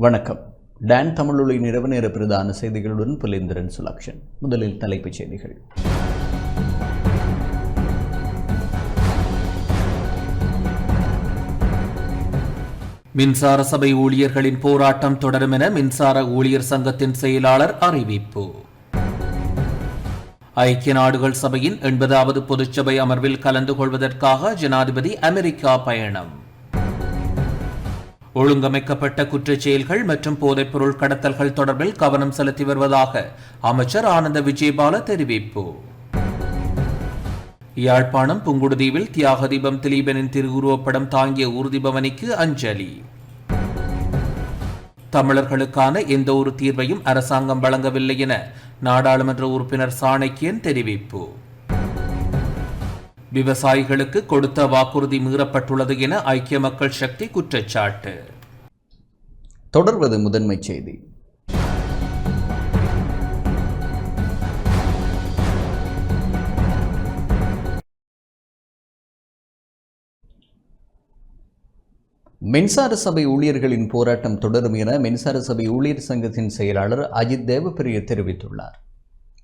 வணக்கம். டான் தமிழொலி இரவு நேர பிரதான செய்திகளுடன் புலேந்திரன் சுலக்ஷன். முதலில் தலைப்புச் செய்திகள். மின்சார சபை ஊழியர்களின் போராட்டம் தொடரும் என மின்சார ஊழியர் சங்கத்தின் செயலாளர் அறிவிப்பு. ஐக்கிய நாடுகள் சபையின் 80வது பொதுச்சபை அமர்வில் கலந்து கொள்வதற்காக ஜனாதிபதி அமெரிக்கா பயணம். ஒழுங்கமைக்கப்பட்ட குற்றச் செயல்கள் மற்றும் போதைப்பொருள் கடத்தல்கள் தொடர்பில் கவனம் செலுத்தி வருவதாக அமைச்சர் ஆனந்த விஜயபால தெரிவிப்பு. யாழ்ப்பாணம் புங்குடுதீவில் தியாக தீபம் திலீபனின் திருவுருவப்படம் தாங்கிய ஊர்திபவனிக்கு அஞ்சலி. தமிழர்களுக்கான எந்த ஒரு தீர்வையும் அரசாங்கம் வழங்கவில்லை என நாடாளுமன்ற உறுப்பினர் சாணக்கியன் தெரிவிப்பு. விவசாயிகளுக்கு கொடுத்த வாக்குறுதி மீறப்பட்டுள்ளது என ஐக்கிய மக்கள் சக்தி குற்றச்சாட்டு. தொடர்வது முதன்மை செய்தி. மின்சார சபை ஊழியர்களின் போராட்டம் தொடரும் என மின்சார சபை ஊழியர் சங்கத்தின் செயலாளர் அஜித் தேவப்பிரிய தெரிவித்துள்ளார்.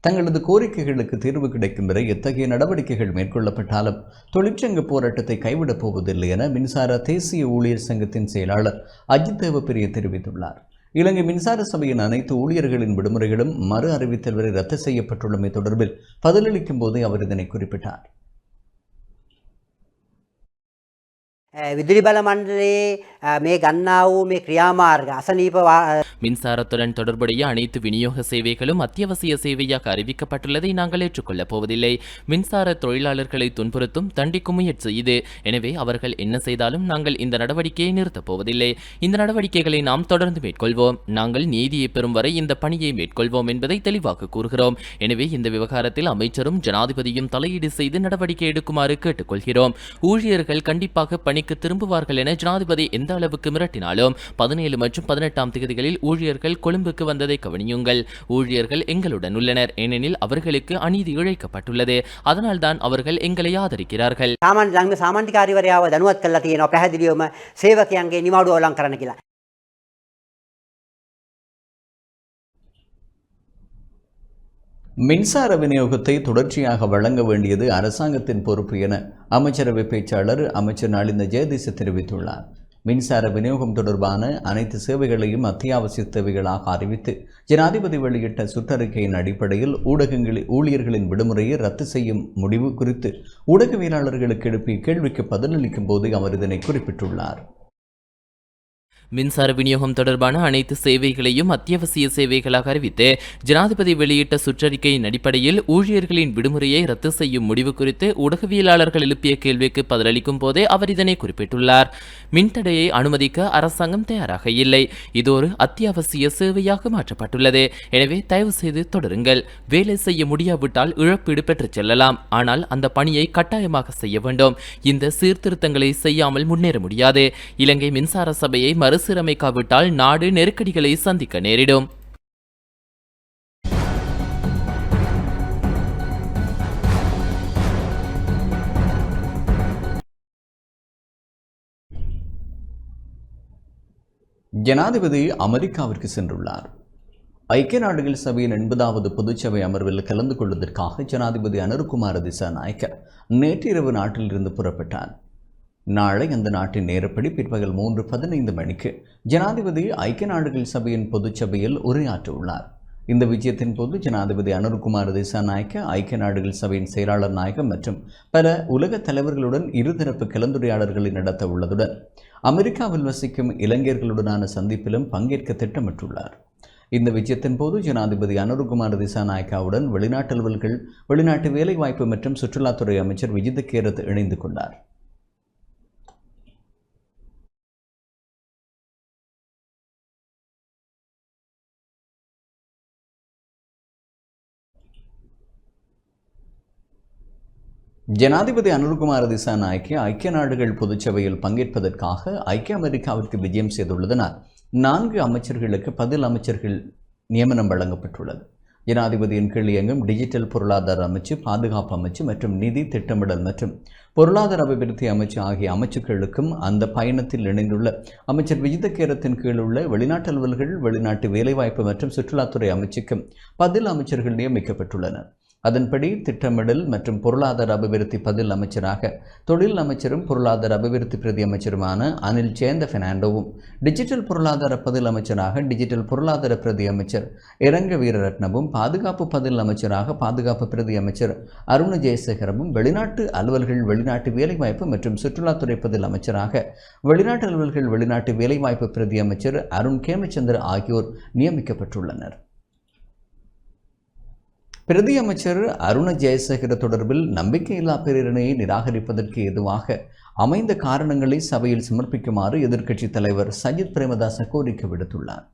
தங்களது கோரிக்கைகளுக்கு தீர்வு கிடைக்கும் வரை எத்தகைய நடவடிக்கைகள் மேற்கொள்ளப்பட்டாலும் தொழிற்சங்க போராட்டத்தை கைவிடப் போவதில்லை என மின்சார தேசிய ஊழியர் சங்கத்தின் செயலாளர் அஜித் தேவப்பிரிய தெரிவித்துள்ளார். இலங்கை மின்சார சபையின் அனைத்து ஊழியர்களின் விடுமுறைகளும் மறு அறிவித்தல் வரை ரத்து செய்யப்பட்டுள்ளமை தொடர்பில் பதிலளிக்கும் போதே அவர் இதனை குறிப்பிட்டார். විදුලි බල මණ්ඩලයේ මේ ගන්නා වූ මේ ක්‍රියාමාර්ග අසනීප மின்சாரத்துடன் தொடர்புடைய அனைத்து விநியோக சேவைகளும் அத்தியாவசிய சேவையாக அறிவிக்கப்பட்டுள்ளதை நாங்கள் ஏற்றுக்கொள்ளப் போவதில்லை. மின்சார தொழிலாளர்களை துன்புறுத்தும் தண்டிக்கும் முயற்சி இது. எனவே அவர்கள் என்ன செய்தாலும் நாங்கள் இந்த நடவடிக்கையை நிறுத்தப் போவதில்லை. இந்த நடவடிக்கைகளை நாம் தொடர்ந்து மேற்கொள்வோம். நாங்கள் நீதியை பெறும் வரை இந்த பணியை மேற்கொள்வோம் என்பதை தெளிவாக கூறுகிறோம். எனவே இந்த விவகாரத்தில் அமைச்சரும் ஜனாதிபதியும் தலையீடு செய்து நடவடிக்கை எடுக்குமாறு கேட்டுக்கொள்கிறோம். ஊழியர்கள் கண்டிப்பாக பணிக்கு திரும்புவார்கள் என ஜனாதிபதி எந்த அளவுக்கு மிரட்டினாலும் 17 மற்றும் 18ஆம் தேதிகளில் ஊழியர்கள் கொழும்புக்கு வந்ததை கவனியுங்கள். ஊழியர்கள் எங்களுடன் உள்ளனர், ஏனெனில் அவர்களுக்கு அநீதி இழைக்கப்பட்டுள்ளது. அதனால்தான் அவர்கள் எங்களை ஆதரிக்கிறார்கள். සාමාන්‍යකාරීවරයාව දැනුවත් කරලා තියෙනවා පැහැදිලිවම සේවකයන්ගේ නිවාඩුව ඔලං කරන්න කියලා. மின்சார விநியோகத்தை தொடர்ச்சியாக வழங்க வேண்டியது அரசாங்கத்தின் பொறுப்பு என அமைச்சரவை பேச்சாளர் அமைச்சர் நளிந்த ஜெயதிச தெரிவித்துள்ளார். மின்சார விநியோகம் தொடர்பான அனைத்து சேவைகளையும் அத்தியாவசிய தேவைகளாக அறிவித்து ஜனாதிபதி வெளியிட்ட சுற்றறிக்கையின் அடிப்படையில் ஊழியர்களின் விடுமுறையை ரத்து செய்யும் முடிவு குறித்து ஊடகவியலாளர்களுக்கு எழுப்பிய கேள்விக்கு பதிலளிக்கும் போது அவர் இதனை குறிப்பிட்டுள்ளார். மின்சார விநியோகம் தொடர்பான அனைத்து சேவைகளையும் அத்தியாவசிய சேவைகளாக அறிவித்து ஜனாதிபதி வெளியிட்ட சுற்றறிக்கையின் அடிப்படையில் ஊழியர்களின் விடுமுறையை ரத்து செய்யும் முடிவு குறித்து ஊடகவியலாளர்கள் எழுப்பிய கேள்விக்கு பதிலளிக்கும் போதே அவர் இதனை குறிப்பிட்டுள்ளார். மின்தடையை அனுமதிக்க அரசாங்கம் தயாராக இல்லை. இது ஒரு அத்தியாவசிய சேவையாக மாற்றப்பட்டுள்ளது. எனவே தயவு செய்து தொடருங்கள். வேலை செய்ய முடியாவிட்டால் இழப்பீடு பெற்றுச் செல்லலாம். ஆனால் அந்த பணியை கட்டாயமாக செய்ய வேண்டும். இந்த சீர்திருத்தங்களை செய்யாமல் முன்னேற முடியாது. இலங்கை மின்சார சபையை மறுசீரமைக்காவிட்டால் நாடு நெருக்கடிகளை சந்திக்க நேரிடும். ஜனாதிபதி அமெரிக்காவிற்கு சென்றுள்ளார். ஐக்கிய நாடுகள் சபையின் 80வது பொதுச்சபை அமர்வில் கலந்து கொள்வதற்காக ஜனாதிபதி அனுர்குமார திசாநாயக்க நேற்றிரவு நாட்டிலிருந்து புறப்பட்டார். நாளை அந்த நாட்டின் நேரப்படி பிற்பகல் 3:15 மணிக்கு ஜனாதிபதி ஐக்கிய நாடுகள் சபையின் பொதுச்சபையில் உரையாற்ற உள்ளார். இந்த விஜயத்தின் போது ஜனாதிபதி அனுர்குமார திசாநாயக்க ஐக்கிய நாடுகள் சபையின் செயலாளர் நாயகம் மற்றும் பல உலக தலைவர்களுடன் இருதரப்பு கலந்துரையாடல்களை நடத்த உள்ளதுடன் அமெரிக்காவில் வசிக்கும் இளைஞர்களுடனான சந்திப்பிலும் பங்கேற்க திட்டமிட்டுள்ளார். இந்த விஜயத்தின் போது ஜனாதிபதி அனுர்குமார திசாநாயக்காவுடன் வெளிநாட்டு அலுவல்கள், வெளிநாட்டு வேலைவாய்ப்பு மற்றும் சுற்றுலாத்துறை அமைச்சர் விஜித கேரத் இணைந்து கொண்டார். ஜனாதிபதி அனுர்குமார திசாநாயக்க ஐக்கிய நாடுகள் பொதுச்சபையில் பங்கேற்பதற்காக ஐக்கிய அமெரிக்காவிற்கு விஜயம் செய்துள்ளதனால் 4 அமைச்சர்களுக்கு 10 அமைச்சர்கள் நியமனம் வழங்கப்பட்டுள்ளது. ஜனாதிபதியின் கீழ் இயங்கும் டிஜிட்டல் பொருளாதார அமைச்சு, பாதுகாப்பு அமைச்சு மற்றும் நிதி திட்டமிடல் மற்றும் பொருளாதார அபிவிருத்தி அமைச்சு ஆகிய அமைச்சுக்களுக்கும் அந்த பயணத்தில் இணைந்துள்ள அமைச்சர் விஜித கேரத்தின் கீழ் உள்ள வெளிநாட்டு அலுவல்கள், வெளிநாட்டு வேலைவாய்ப்பு மற்றும் சுற்றுலாத்துறை அமைச்சுக்கும் 10 அமைச்சர்கள் நியமிக்கப்பட்டுள்ளனர். அதன்படி திட்டமிடல் மற்றும் பொருளாதார அபிவிருத்தி பதில் அமைச்சராக தொழில் அமைச்சரும் பொருளாதார அபிவிருத்தி பிரதி அமைச்சருமான அனில் சேந்த பெர்னாண்டோவும், டிஜிட்டல் பொருளாதார பதில் அமைச்சராக டிஜிட்டல் பொருளாதார பிரதி அமைச்சர் இரங்க வீரரட்னவும், பாதுகாப்பு பதில் அமைச்சராக பாதுகாப்பு பிரதி அமைச்சர் அருண ஜெயசேகரவும், வெளிநாட்டு அலுவல்கள், வெளிநாட்டு வேலைவாய்ப்பு மற்றும் சுற்றுலாத்துறை பதில் அமைச்சராக வெளிநாட்டு அலுவல்கள், வெளிநாட்டு வேலைவாய்ப்பு பிரதி அமைச்சர் அருண் கேமச்சந்திர ஆகியோர் நியமிக்கப்பட்டுள்ளனர். பிரதி அமைச்சர் அருண ஜெயசேகர தொடர்பில் நம்பிக்கையில்லா பிரேரணையை நிராகரிப்பதற்கு ஏதுவாக அமைந்த காரணங்களை சபையில் சமர்ப்பிக்குமாறு எதிர்க்கட்சித் தலைவர் சஜித் பிரேமதாச கோரிக்கை விடுத்துள்ளார்.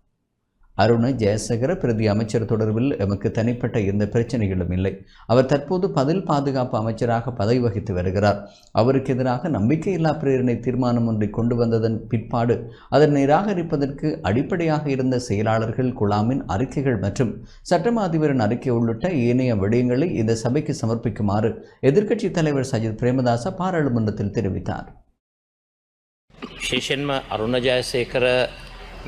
அருண ஜெயசேகர பிரதி அமைச்சர் தொடர்பில் எமக்கு தனிப்பட்ட எந்த பிரச்சனைகளும் இல்லை. அவர் தற்போது பதில் பாதுகாப்பு அமைச்சராக பதவி வகித்து வருகிறார். அவருக்கு எதிராக நம்பிக்கையில்லா பிரேரணை தீர்மானம் ஒன்றை கொண்டு வந்ததன் பிற்பாடு அதனை நிராகரிப்பதற்கு அடிப்படையாக இருந்த செயலாளர்கள் குழாமின் அறிக்கைகள் மற்றும் சட்டமா அதிபரின் அறிக்கை உள்ளிட்ட ஏனைய விடயங்களை இந்த சபைக்கு சமர்ப்பிக்குமாறு எதிர்க்கட்சித் தலைவர் சஜித் பிரேமதாச பாராளுமன்றத்தில் தெரிவித்தார். විශේෂයෙන්ම අරුණ ජයසේකර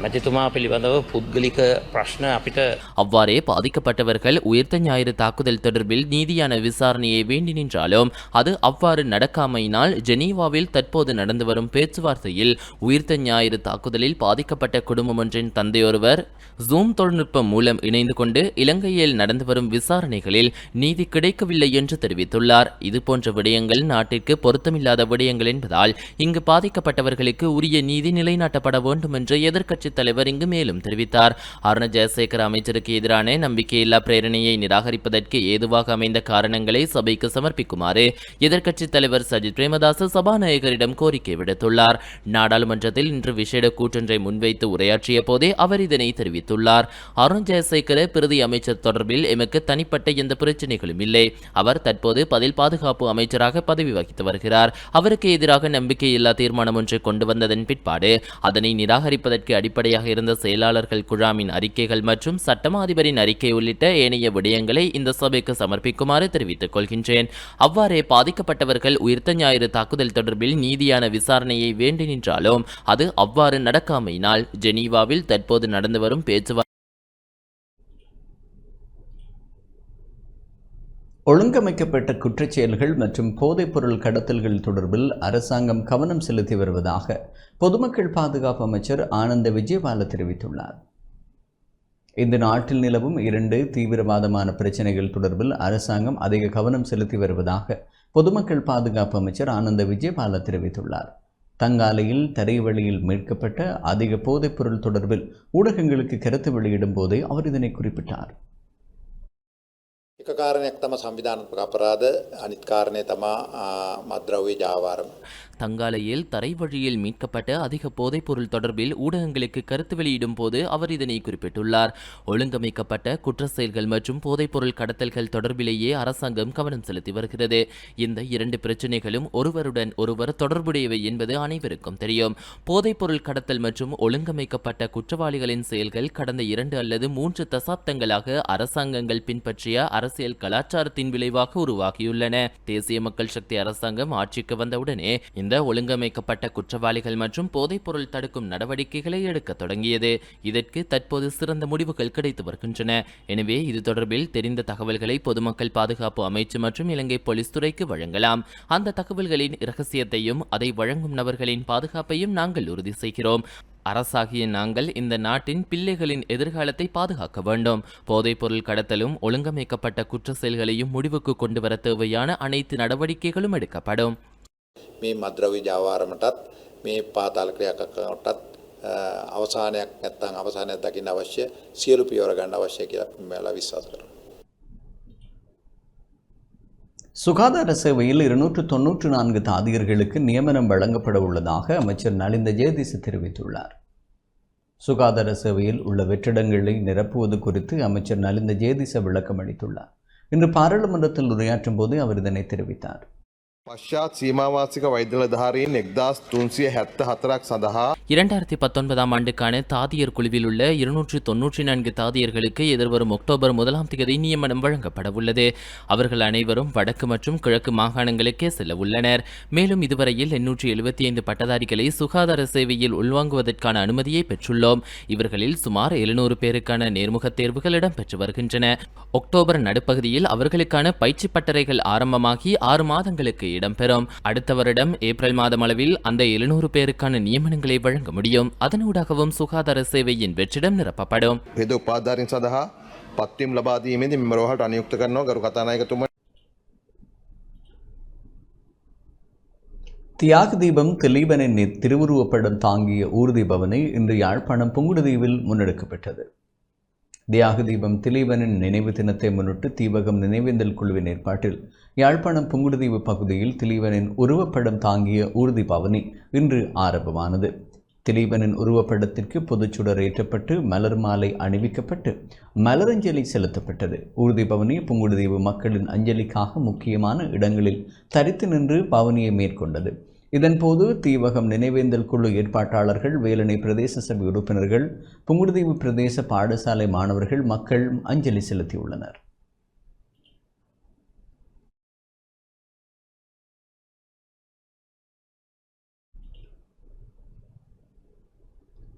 මැතිතුමා පිළිබඳව පුද්ගලික ප්‍රශ්න අපිට அவ்வாறே பாதிக்கப்பட்டவர்கள் உயிர்த்த ஞாயிறு தாக்குதல் தொடர்பில் நீதியான விசாரணையை வேண்டி நின்றாலும் அது அவ்வாறு நடக்காமையினால் ஜெனீவாவில் தற்போது நடந்து வரும் பேச்சுவார்த்தையில் உயிர்த்த ஞாயிறு தாக்குதலில் பாதிக்கப்பட்ட குடும்பம் ஒன்றின் தந்தையொருவர் ஜூம் தொழில்நுட்பம் மூலம் இணைந்து கொண்டு இலங்கையில் நடந்து வரும் விசாரணைகளில் நீதி கிடைக்கவில்லை என்று தெரிவித்துள்ளார். இதுபோன்ற விடயங்கள் நாட்டிற்கு பொருத்தமில்லாத விடயங்கள் என்பதால் இங்கு பாதிக்கப்பட்டவர்களுக்கு உரிய நீதி நிலைநாட்டப்பட வேண்டும் என்று எதிர்க்கட்சித் தலைவர் இங்கு மேலும் தெரிவித்தார். அருண ஜெயசேகர அமைச்சருக்கு எதிரான நம்பிக்கையில்லா பிரேரணையை நிராகரிப்பதற்கு ஏதுவாக அமைந்த காரணங்களை சபைக்கு சமர்ப்பிக்குமாறு எதிர்க்கட்சித் தலைவர் சஜித் பிரேமதாச சபாநாயகரிடம் கோரிக்கை விடுத்துள்ளார். நாடாளுமன்றத்தில் இன்று விசேட கூட்டொன்றை முன்வைத்து உரையாற்றிய போதே அவர் இதனை தெரிவித்துள்ளார். அருண் ஜெயசேகர பிரதி அமைச்சர் தொடர்பில் எமக்கு தனிப்பட்ட எந்த பிரச்சனைகளும் இல்லை. அவர் தற்போது பதில் பாதுகாப்பு அமைச்சராக பதவி வகித்து வருகிறார். அவருக்கு எதிராக நம்பிக்கையில்லா தீர்மானம் ஒன்றை கொண்டு வந்ததன் பிற்பாடு அதனை நிராகரிப்பதற்கு அடிப்படையாக இருந்த செயலாளர்கள் குழாமின் அறிக்கைகள் மற்றும் சட்டமா அதிபரின் அறிக்கை உள்ளிட்ட ஏனைய விடயங்களை இந்த சபைக்கு சமர்ப்பிக்குமாறு தெரிவித்துக் கொள்கின்றேன். அவ்வாறே பாதிக்கப்பட்டவர்கள் உயிர்த்த ஞாயிறு தாக்குதல் தொடர்பில் நீதியான விசாரணையை வேண்டி நின்றாலும் அது அவ்வாறு நடக்காமையினால் ஜெனீவாவில் தற்போது நடந்து வரும் பேச்சுவார்த்தை ஒழுங்கமைக்கப்பட்ட குற்றச்செயல்கள் மற்றும் போதைப்பொருள் கடத்தல்கள் தொடர்பில் அரசாங்கம் கவனம் செலுத்தி வருவதாக பொதுமக்கள் பாதுகாப்பு அமைச்சர் ஆனந்த விஜயபால தெரிவித்துள்ளார். இந்த நாட்டில் நிலவும் 2 தீவிரவாதமான பிரச்சினைகள் தொடர்பில் அரசாங்கம் அதிக கவனம் செலுத்தி வருவதாக பொதுமக்கள் பாதுகாப்பு அமைச்சர் ஆனந்த விஜயபால தெரிவித்துள்ளார். தங்காலையில் தரைவழியில் மீட்கப்பட்ட அதிக போதைப்பொருள் தொடர்பில் ஊடகங்களுக்கு கருத்து வெளியிடும் போதே அவர் இதனை குறிப்பிட்டார். එක කාරණයක් තම සංවිධානාත්මක අපරාධ අනිත් කාරණේ තමා මද්ද්‍රව්‍ය ජාවාරම தங்காலையில் தரைவழியில் மீட்கப்பட்ட அதிக போதைப்பொருள் தொடர்பில் ஊடகங்களுக்கு கருத்து வெளியிடும் போது அவர் இதனை குறிப்பிட்டுள்ளார். ஒழுங்கமைக்கப்பட்ட குற்ற செயல்கள் மற்றும் போதைப்பொருள் கடத்தல்கள் தொடர்பிலேயே அரசாங்கம் கவனம் செலுத்தி வருகிறது. இந்த 2 பிரச்சினைகளும் ஒருவருடன் ஒருவர் தொடர்புடையவை என்பது அனைவருக்கும் தெரியும். போதைப்பொருள் கடத்தல் மற்றும் ஒழுங்கமைக்கப்பட்ட குற்றவாளிகளின் செயல்கள் கடந்த 2 அல்லது 3 தசாப்தங்களாக அரசாங்கங்கள் பின்பற்றிய அரசியல் கலாச்சாரத்தின் விளைவாக உருவாகியுள்ளன. தேசிய மக்கள் சக்தி அரசாங்கம் ஆட்சிக்கு வந்தவுடனே இந்த ஒழுங்கமைக்கப்பட்ட குற்றவாளிகள் மற்றும் போதைப்பொருள் தடுக்கும் நடவடிக்கைகளை எடுக்க தொடங்கியது. இதற்கு தற்போது சிறந்த முடிவுகள் கிடைத்து வருகின்றன. எனவே இது தொடர்பில் தெரிந்த தகவல்களை பொதுமக்கள் பாதுகாப்பு அமைச்சு மற்றும் இலங்கை போலீஸ் துறைக்கு வழங்கலாம். அந்த தகவல்களின் இரகசியத்தையும் அதை வழங்கும் நபர்களின் பாதுகாப்பையும் நாங்கள் உறுதி செய்கிறோம். அரசாகிய நாங்கள் இந்த நாட்டின் பிள்ளைகளின் எதிர்காலத்தை பாதுகாக்க வேண்டும். போதைப்பொருள் கடத்தலும் ஒழுங்கமைக்கப்பட்ட குற்ற செயல்களையும் முடிவுக்கு கொண்டு வர தேவையான அனைத்து நடவடிக்கைகளும் எடுக்கப்படும். මේ මද්ද්‍රව්‍ය ජාවාරමටත් මේ පාතාල ක්‍රියාකරනටත් අවසානයක් නැත්නම් අවසානයක් දකින්න අවශ්‍ය සියලු පියවර ගන්න අවශ්‍ය කියලා මම විශ්වාස කරනවා. சுகாதார சேவையில் 294 தாதியர்களுக்கு நியமனம் வழங்கப்பட உள்ளதாக அமைச்சர் நலிந்த ஜெயதிச தெரிவித்துள்ளார். சுகாதார சேவையில் உள்ள வெற்றிடங்களை நிரப்புவது குறித்து அமைச்சர் நலிந்த ஜெயதிச விளக்கம் அளித்துள்ளார். இன்று பாராளுமன்றத்தில் உரையாற்றும் போது அவர் இதனை தெரிவித்தார். පශ්චාත් සීමාවාසික වෛද්‍යලධාරීන් 1374ක් සඳහා 2019 ஆண்டுக்கான தாதியர் குழுவில் உள்ள 294 தாதியர்களுக்கு எதிர்வரும் அக்டோபர் 1ஆம் தேதி நியமனம் வழங்கப்படவுள்ளது. அவர்கள் அனைவரும் வடக்கு மற்றும் கிழக்கு மாகாணங்களுக்கே செல்ல உள்ளனர். மேலும் இதுவரையில் 875 பட்டதாரிகளை சுகாதார சேவையில் உள்வாங்குவதற்கான அனுமதியை பெற்றுள்ளோம். இவர்களில் சுமார் 700 பேருக்கான நேர்முகத் தேர்வுகள் இடம்பெற்று வருகின்றன. அக்டோபர் நடுப்பகுதியில் அவர்களுக்கான பயிற்சி பட்டறைகள் ஆரம்பமாகி 6 மாதங்களுக்கு இடம்பெறும். அடுத்த வருடம் ஏப்ரல் மாதம் அளவில் அந்த 700 பேருக்கான நியமனங்களை வழங்க முடியும். அதனூடாகவும் சுகாதார சேவையின் வெற்றிடம் நிரப்பப்படும். පෙද උපාධාරීන් සඳහා පත්වීම් ලබා දීමේදී මෙම රෝහලට අනියුක්ත කරනවා ගරු කතානායකතුමනි. தியாக தீபம் திலீபனின் திருவுருவப்படம் தாங்கிய ஊர்தி பவனி இன்று யாழ்ப்பாணம் புங்குடுதீவில் முன்னெடுக்கப்பட்டது. தியாக தீபம் திலீபனின் நினைவு தினத்தை முன்னிட்டு தீவகம் நினைவேந்தல் குழுவின் ஏற்பாட்டில் யாழ்ப்பாணம் புங்குடுதீவு பகுதியில் திலீபனின் உருவப்படம் தாங்கிய ஊர்தி பவனி இன்று ஆரம்பமானது. திலீபனின் உருவப்படத்திற்கு பொதுச்சுடர் ஏற்றப்பட்டு மலர் மாலை அணிவிக்கப்பட்டு மலரஞ்சலி செலுத்தப்பட்டது. ஊர்தி பவனி புங்குடுதீவு மக்களின் அஞ்சலிக்காக முக்கியமான இடங்களில் தரித்து நின்று பவனியை மேற்கொண்டது. இதன்போது தீவகம் நினைவேந்தல் குழு ஏற்பாட்டாளர்கள், வேலணை பிரதேச சபை உறுப்பினர்கள், புங்குடுதீவு பிரதேச பாடசாலை மாணவர்கள், மக்கள் அஞ்சலி செலுத்தியுள்ளனர்.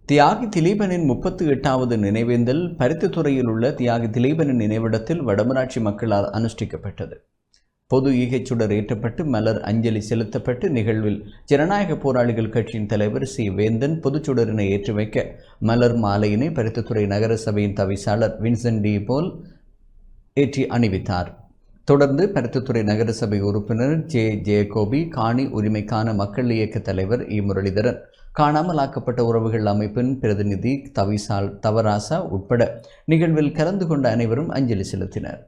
தியாகி திலீபனின் 38வது நினைவேந்தல் பருத்தித்துறையில் உள்ள தியாகி திலீபனின் நினைவிடத்தில் வடமராட்சி மக்களால் அனுஷ்டிக்கப்பட்டது. பொது ஈகைச்சுடர் ஏற்றப்பட்டு மலர் அஞ்சலி செலுத்தப்பட்டு நிகழ்வில் ஜனநாயக போராளிகள் கட்சியின் தலைவர் சி வேந்தன் பொதுச்சுடரினை ஏற்றி வைக்க மலர் மாலையினை பருத்தித்துறை நகர சபையின் தவிசாளர் வின்சென்ட் டி போல் ஏற்றி அணிவித்தார். தொடர்ந்து பருத்தித்துறை நகர சபை உறுப்பினர் ஜே ஜெயகோபி, காணி உரிமைக்கான மக்கள் இயக்க தலைவர் இ முரளிதரன், காணாமலாக்கப்பட்ட உறவுகள் அமைப்பின் பிரதிநிதி தவராசா உட்பட நிகழ்வில் கலந்து கொண்ட அனைவரும் அஞ்சலி செலுத்தினர்.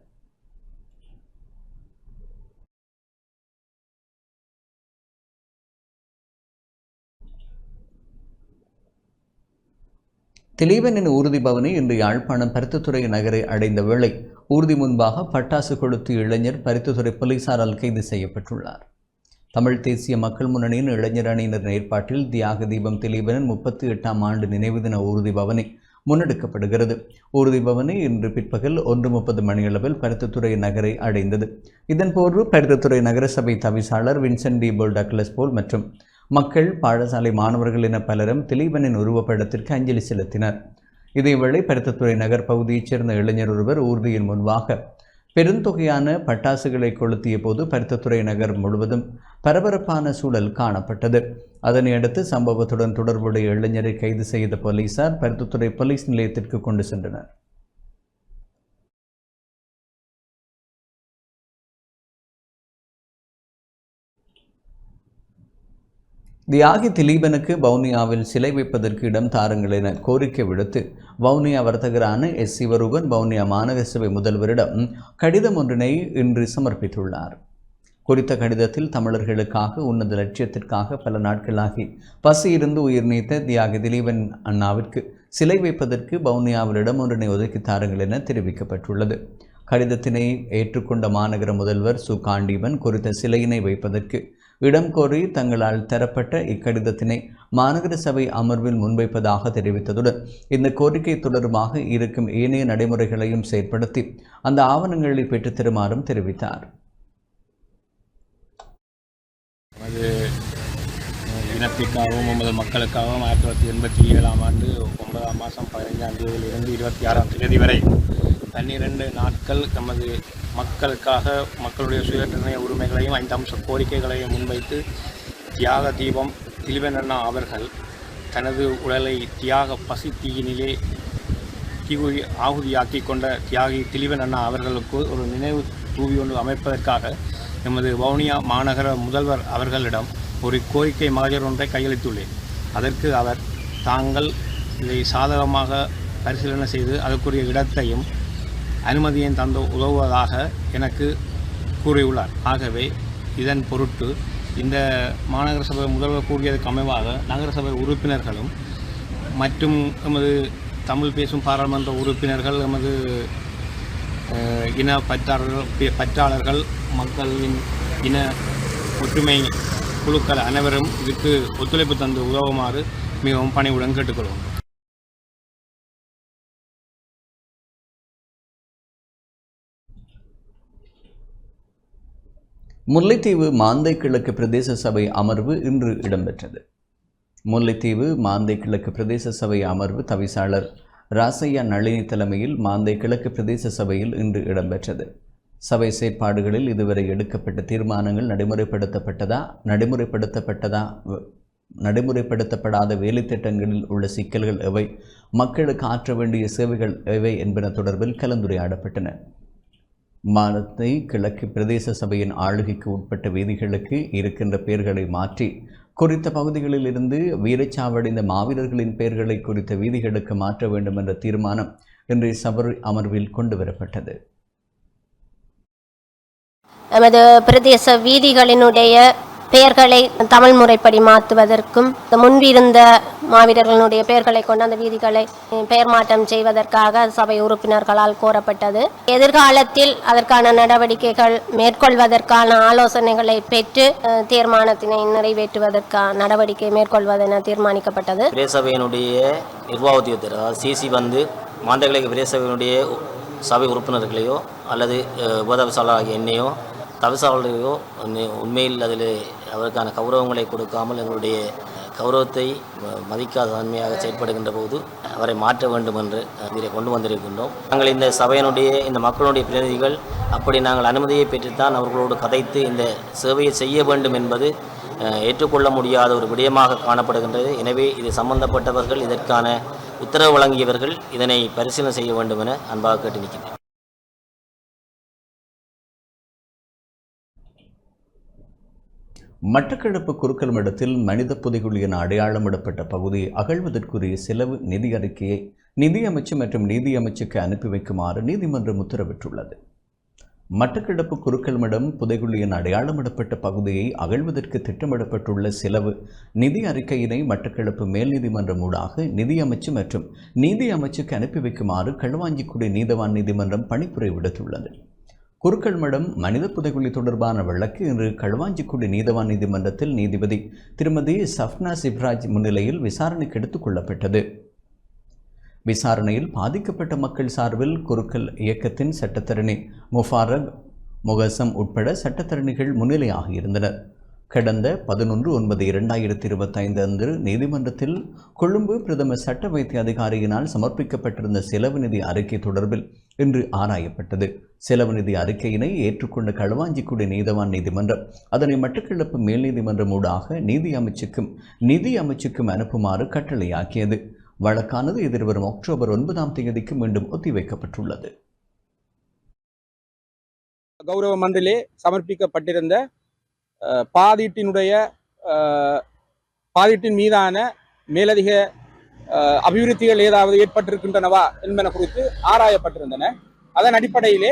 திலீபனின் ஊர்தி பவனி இன்று யாழ்ப்பாணம் பருத்தித்துறை நகரை அடைந்த வேளை ஊர்தி முன்பாக பட்டாசு கொளுத்து இளைஞர் பருத்தித்துறை போலீசாரால் கைது செய்யப்பட்டுள்ளார். தமிழ் தேசிய மக்கள் முன்னணியின் இளைஞர் அணியினர் ஏற்பாட்டில் தியாக தீபம் திலீபனின் 38ஆம் ஆண்டு நினைவு தின ஊர்தி பவனி முன்னெடுக்கப்படுகிறது. ஊர்தி பவனி இன்று பிற்பகல் 1:30 மணியளவில் பருத்தித்துறை நகரை அடைந்தது. இதன்போது பருத்தித்துறை நகர சபை தவிசாளர் வின்சென்ட் டி போல் டக்ளஸ் போல் மற்றும் மக்கள், பாடசாலை மாணவர்கள் என பலரும் திலீபனின் உருவப்படத்திற்கு அஞ்சலி செலுத்தினர். இதேவேளை பருத்தித்துறை நகர் பகுதியைச் சேர்ந்த இளைஞர் ஒருவர் ஊர்தியின் முன்பாக பெருந்தொகையான பட்டாசுகளை கொளுத்திய போது பருத்தித்துறை நகர் முழுவதும் பரபரப்பான சூழல் காணப்பட்டது. அதனையடுத்து சம்பவத்துடன் தொடர்புடைய இளைஞரை கைது செய்த போலீசார் பருத்தித்துறை போலீஸ் நிலையத்திற்கு கொண்டு சென்றனர். தியாகி திலீபனுக்கு வவுனியாவில் சிலை வைப்பதற்கு இடம் தாருங்கள் என கோரிக்கை விடுத்து வவுனியா வர்த்தகரான எஸ் சிவரூபன் வவுனியா மாநகர சபை முதல்வரிடம் கடிதம் ஒன்றினை இன்று சமர்ப்பித்துள்ளார். குறித்த கடிதத்தில் தமிழர்களுக்காக உன்னத லட்சியத்திற்காக பல நாட்களாகி பசியிருந்து உயிர் நீத்த தியாகி திலீபன் அண்ணாவிற்கு சிலை வைப்பதற்கு வவுனியாவில் இடம் ஒன்றினை ஒதுக்கி தாருங்கள் என தெரிவிக்கப்பட்டுள்ளது. கடிதத்தினை ஏற்றுக்கொண்ட மாநகர முதல்வர் சு காண்டீபன் குறித்த சிலையினை வைப்பதற்கு இடம் கோரி தங்களால் தரப்பட்ட இக்கடிதத்தினை மாநகர சபை அமர்வில் முன்வைப்பதாக தெரிவித்ததுடன் இந்த கோரிக்கை தொடர்பாக இருக்கும் ஏனைய நடைமுறைகளையும் செயற்படுத்தி அந்த ஆவணங்களை பெற்றுத்தருமாறும் தெரிவித்தார். நமது இனத்திற்காகவும் நமது மக்களுக்காகவும் 1987ஆம் ஆண்டு 9ஆம் மாதம் 15ஆம் தேதியிலிருந்து 26ஆம் தேதி வரை 12 நாட்கள் நமது மக்களுக்காக மக்களுடைய சுயநிர்ணய உரிமைகளையும் 5 அம்ச கோரிக்கைகளையும் முன்வைத்து தியாக தீபம் திலீபன் அண்ணா அவர்கள் தனது உடலை தியாக பசி தீயினிலே ஆகுதியாக்கி கொண்ட தியாகி திலீபன் அண்ணா அவர்களுக்கு ஒரு நினைவு தூவி ஒன்று அமைப்பதற்காக எமது வவுனியா மாநகர முதல்வர் அவர்களிடம் ஒரு கோரிக்கை மகஜர் ஒன்றை கையளித்துள்ளேன். அதற்கு அவர் தாங்கள் இதை சாதகமாக பரிசீலனை செய்து அதற்குரிய இடத்தையும் அனுமதியை தந்து உதவுவதாக எனக்கு கூறியுள்ளார். ஆகவே இதன் பொருட்டு இந்த மாநகர சபை முதல்வர் கூறியதற்கு அமைவாக நகர சபை உறுப்பினர்களும் மற்றும் எமது தமிழ் பேசும் பாராளுமன்ற உறுப்பினர்கள், எமது இன பற்றாளர்கள், மக்களின் இன ஒற்றுமை குழுக்கள் அனைவரும் இதுக்கு ஒத்துழைப்பு தந்து உதவுமாறு மிகவும் பணிவுடன் கேட்டுக்கொள்வோம். முல்லைத்தீவு மாந்தை கிழக்கு பிரதேச சபை அமர்வு இன்று இடம்பெற்றது. முல்லைத்தீவு மாந்தை கிழக்கு பிரதேச சபை அமர்வு தவிசாளர் ராசையா நளினி தலைமையில் மாந்தை கிழக்கு பிரதேச சபையில் இன்று இடம்பெற்றது. சபை செயற்பாடுகளில் இதுவரை எடுக்கப்பட்ட தீர்மானங்கள் நடைமுறைப்படுத்தப்படாத வேலைத்திட்டங்களில் உள்ள சிக்கல்கள் எவை, மக்களுக்கு ஆற்ற வேண்டிய சேவைகள் எவை என்பன தொடர்பில் கலந்துரையாடப்பட்டன. மாந்தை கிழக்கு பிரதேச சபையின் ஆளுகைக்கு உட்பட்ட வீதிகளுக்கு இருக்கின்ற பெயர்களை மாற்றி குறித்த பகுதிகளில் இருந்து வீரச்சாவடைந்த மாவீரர்களின் பெயர்களை குறித்த வீதிகளுக்கு மாற்ற வேண்டும் என்ற தீர்மானம் இன்றைய சபை அமர்வில் கொண்டுவரப்பட்டது. நமது பிரதேச வீதிகளினுடைய பெயர்களை தமிழ் முறைப்படி மாற்றுவதற்கும் முன்பிருந்த மாவீரர்களுடைய பெயர்களை கொண்டு அந்த வீதிகளை பெயர் மாற்றம் செய்வதற்காக சபை உறுப்பினர்களால் கோரப்பட்டது. எதிர்காலத்தில் அதற்கான நடவடிக்கைகள் மேற்கொள்வதற்கான ஆலோசனைகளை பெற்று தீர்மானத்தினை நிறைவேற்றுவதற்கான நடவடிக்கை மேற்கொள்வதென தீர்மானிக்கப்பட்டது. பிரதேசபையினுடைய நிர்வாக உத்தியோகத்தர் சிசி வந்து மாந்தகிழக்கு பிரதேசபையினுடைய சபை உறுப்பினர்களையோ அல்லது உபதவிசாளராகிய என்னையோ தவிசாளர்களையோ உண்மையில் அதில் அவருக்கான கௌரவங்களை கொடுக்காமல் எங்களுடைய கௌரவத்தை மதிக்காத தன்மையாக செயல்படுகின்ற போது அவரை மாற்ற வேண்டும் என்று இதை கொண்டு வந்திருக்கின்றோம். நாங்கள் இந்த சபையினுடைய இந்த மக்களுடைய பிரதிநிதிகள் அப்படி நாங்கள் அனுமதியை பெற்றுத்தான் அவர்களோடு கதைத்து இந்த சேவையை செய்ய வேண்டும் என்பது ஏற்றுக்கொள்ள முடியாத ஒரு விடயமாக காணப்படுகின்றது. எனவே இது சம்பந்தப்பட்டவர்கள் இதற்கான உத்தரவு வழங்கியவர்கள் இதனை பரிசீலனை செய்ய வேண்டும் என அன்பாக கேட்டு நிற்கின்றேன். மட்டக்களப்பு குருக்கல் மடத்தில் மனித புதைகுழி என அடையாளமிடப்பட்ட பகுதியை அகழ்வதற்குரிய செலவு நிதி அறிக்கையை நிதியமைச்சு மற்றும் நீதியமைச்சுக்கு அனுப்பி வைக்குமாறு நீதிமன்றம் உத்தரவிட்டுள்ளது. மட்டக்களப்பு குருக்கல் மடம் புதைகுழி என அடையாளமிடப்பட்ட பகுதியை அகழ்வதற்கு திட்டமிடப்பட்டுள்ள செலவு நிதி அறிக்கையினை மட்டக்களப்பு மேல் நீதிமன்றம் ஊடாக நிதியமைச்சு மற்றும் நீதி அமைச்சுக்கு அனுப்பி வைக்குமாறு களுவாஞ்சிக்குடி நீதவான் நீதிமன்றம் பணிப்புரை விடுத்துள்ளது. குருக்கல் மடம் மனித புதைகுழி தொடர்பான வழக்கு இன்று களுவாஞ்சிக்குடி நீதவான் நீதிமன்றத்தில் நீதிபதி திருமதி சஃப்னா சிப்ராஜ் முன்னிலையில் விசாரணைக்கு எடுத்துக் கொள்ளப்பட்டது. விசாரணையில் பாதிக்கப்பட்ட மக்கள் சார்பில் குருக்கல் இயக்கத்தின் சட்டத்தரணி முஃபாரக் முகசம் உட்பட சட்டத்தரணிகள் முன்னிலையாக இருந்தனர். கடந்த 11/9/2025 அன்று நீதிமன்றத்தில் கொழும்பு பிரதம சட்ட வைத்திய அதிகாரியினால் சமர்ப்பிக்கப்பட்டிருந்த செலவு நிதி அறிக்கை தொடர்பில் இன்று ஆராயப்பட்டது. செலவு நிதி அறிக்கையினை ஏற்றுக்கொண்ட களுவாஞ்சிக்குடி நீதவான் நீதிமன்றம் அதனை மட்டக்களப்பு மேல் நீதிமன்றம் ஊடாக நீதி அமைச்சுக்கும் அனுப்புமாறு கட்டளையாக்கியது. வழக்கானது எதிர்வரும் அக்டோபர் 9 மீண்டும் ஒத்திவைக்கப்பட்டுள்ளது. கௌரவ மன்றிலே சமர்ப்பிக்கப்பட்டிருந்த பாதீட்டின் மீதான மேலதிக அபிவிருத்திகள் ஏதாவது ஏற்பட்டிருக்கின்றனவா என்பன குறித்து ஆராயப்பட்டிருந்தன. அதன் அடிப்படையிலே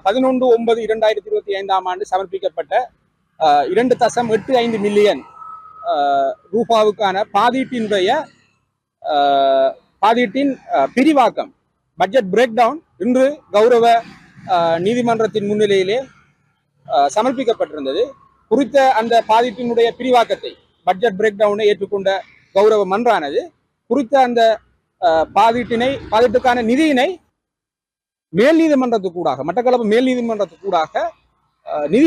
11/9/2025 சமர்ப்பிக்கப்பட்ட 2.85 மில்லியன் ரூபாவுக்கான பாதீட்டின் பிரிவாக்கம் பட்ஜெட் பிரேக் டவுன் இன்று கௌரவ நீதிமன்றத்தின் முன்னிலையிலே சமர்ப்பிக்கப்பட்டிருந்தது. குறித்த அந்த பாதீட்டினுடைய பிரிவாக்கத்தை பட்ஜெட் பிரேக் டவுனை ஏற்றுக்கொண்ட கௌரவ மன்றானது குறித்த அந்த பாதீட்டுக்கான நிதியினை மேல் நீதிமன்றத்துக்கூடாக மட்டக்களப்பு மேல் நீதிமன்றத்துக்கூடாக நிதி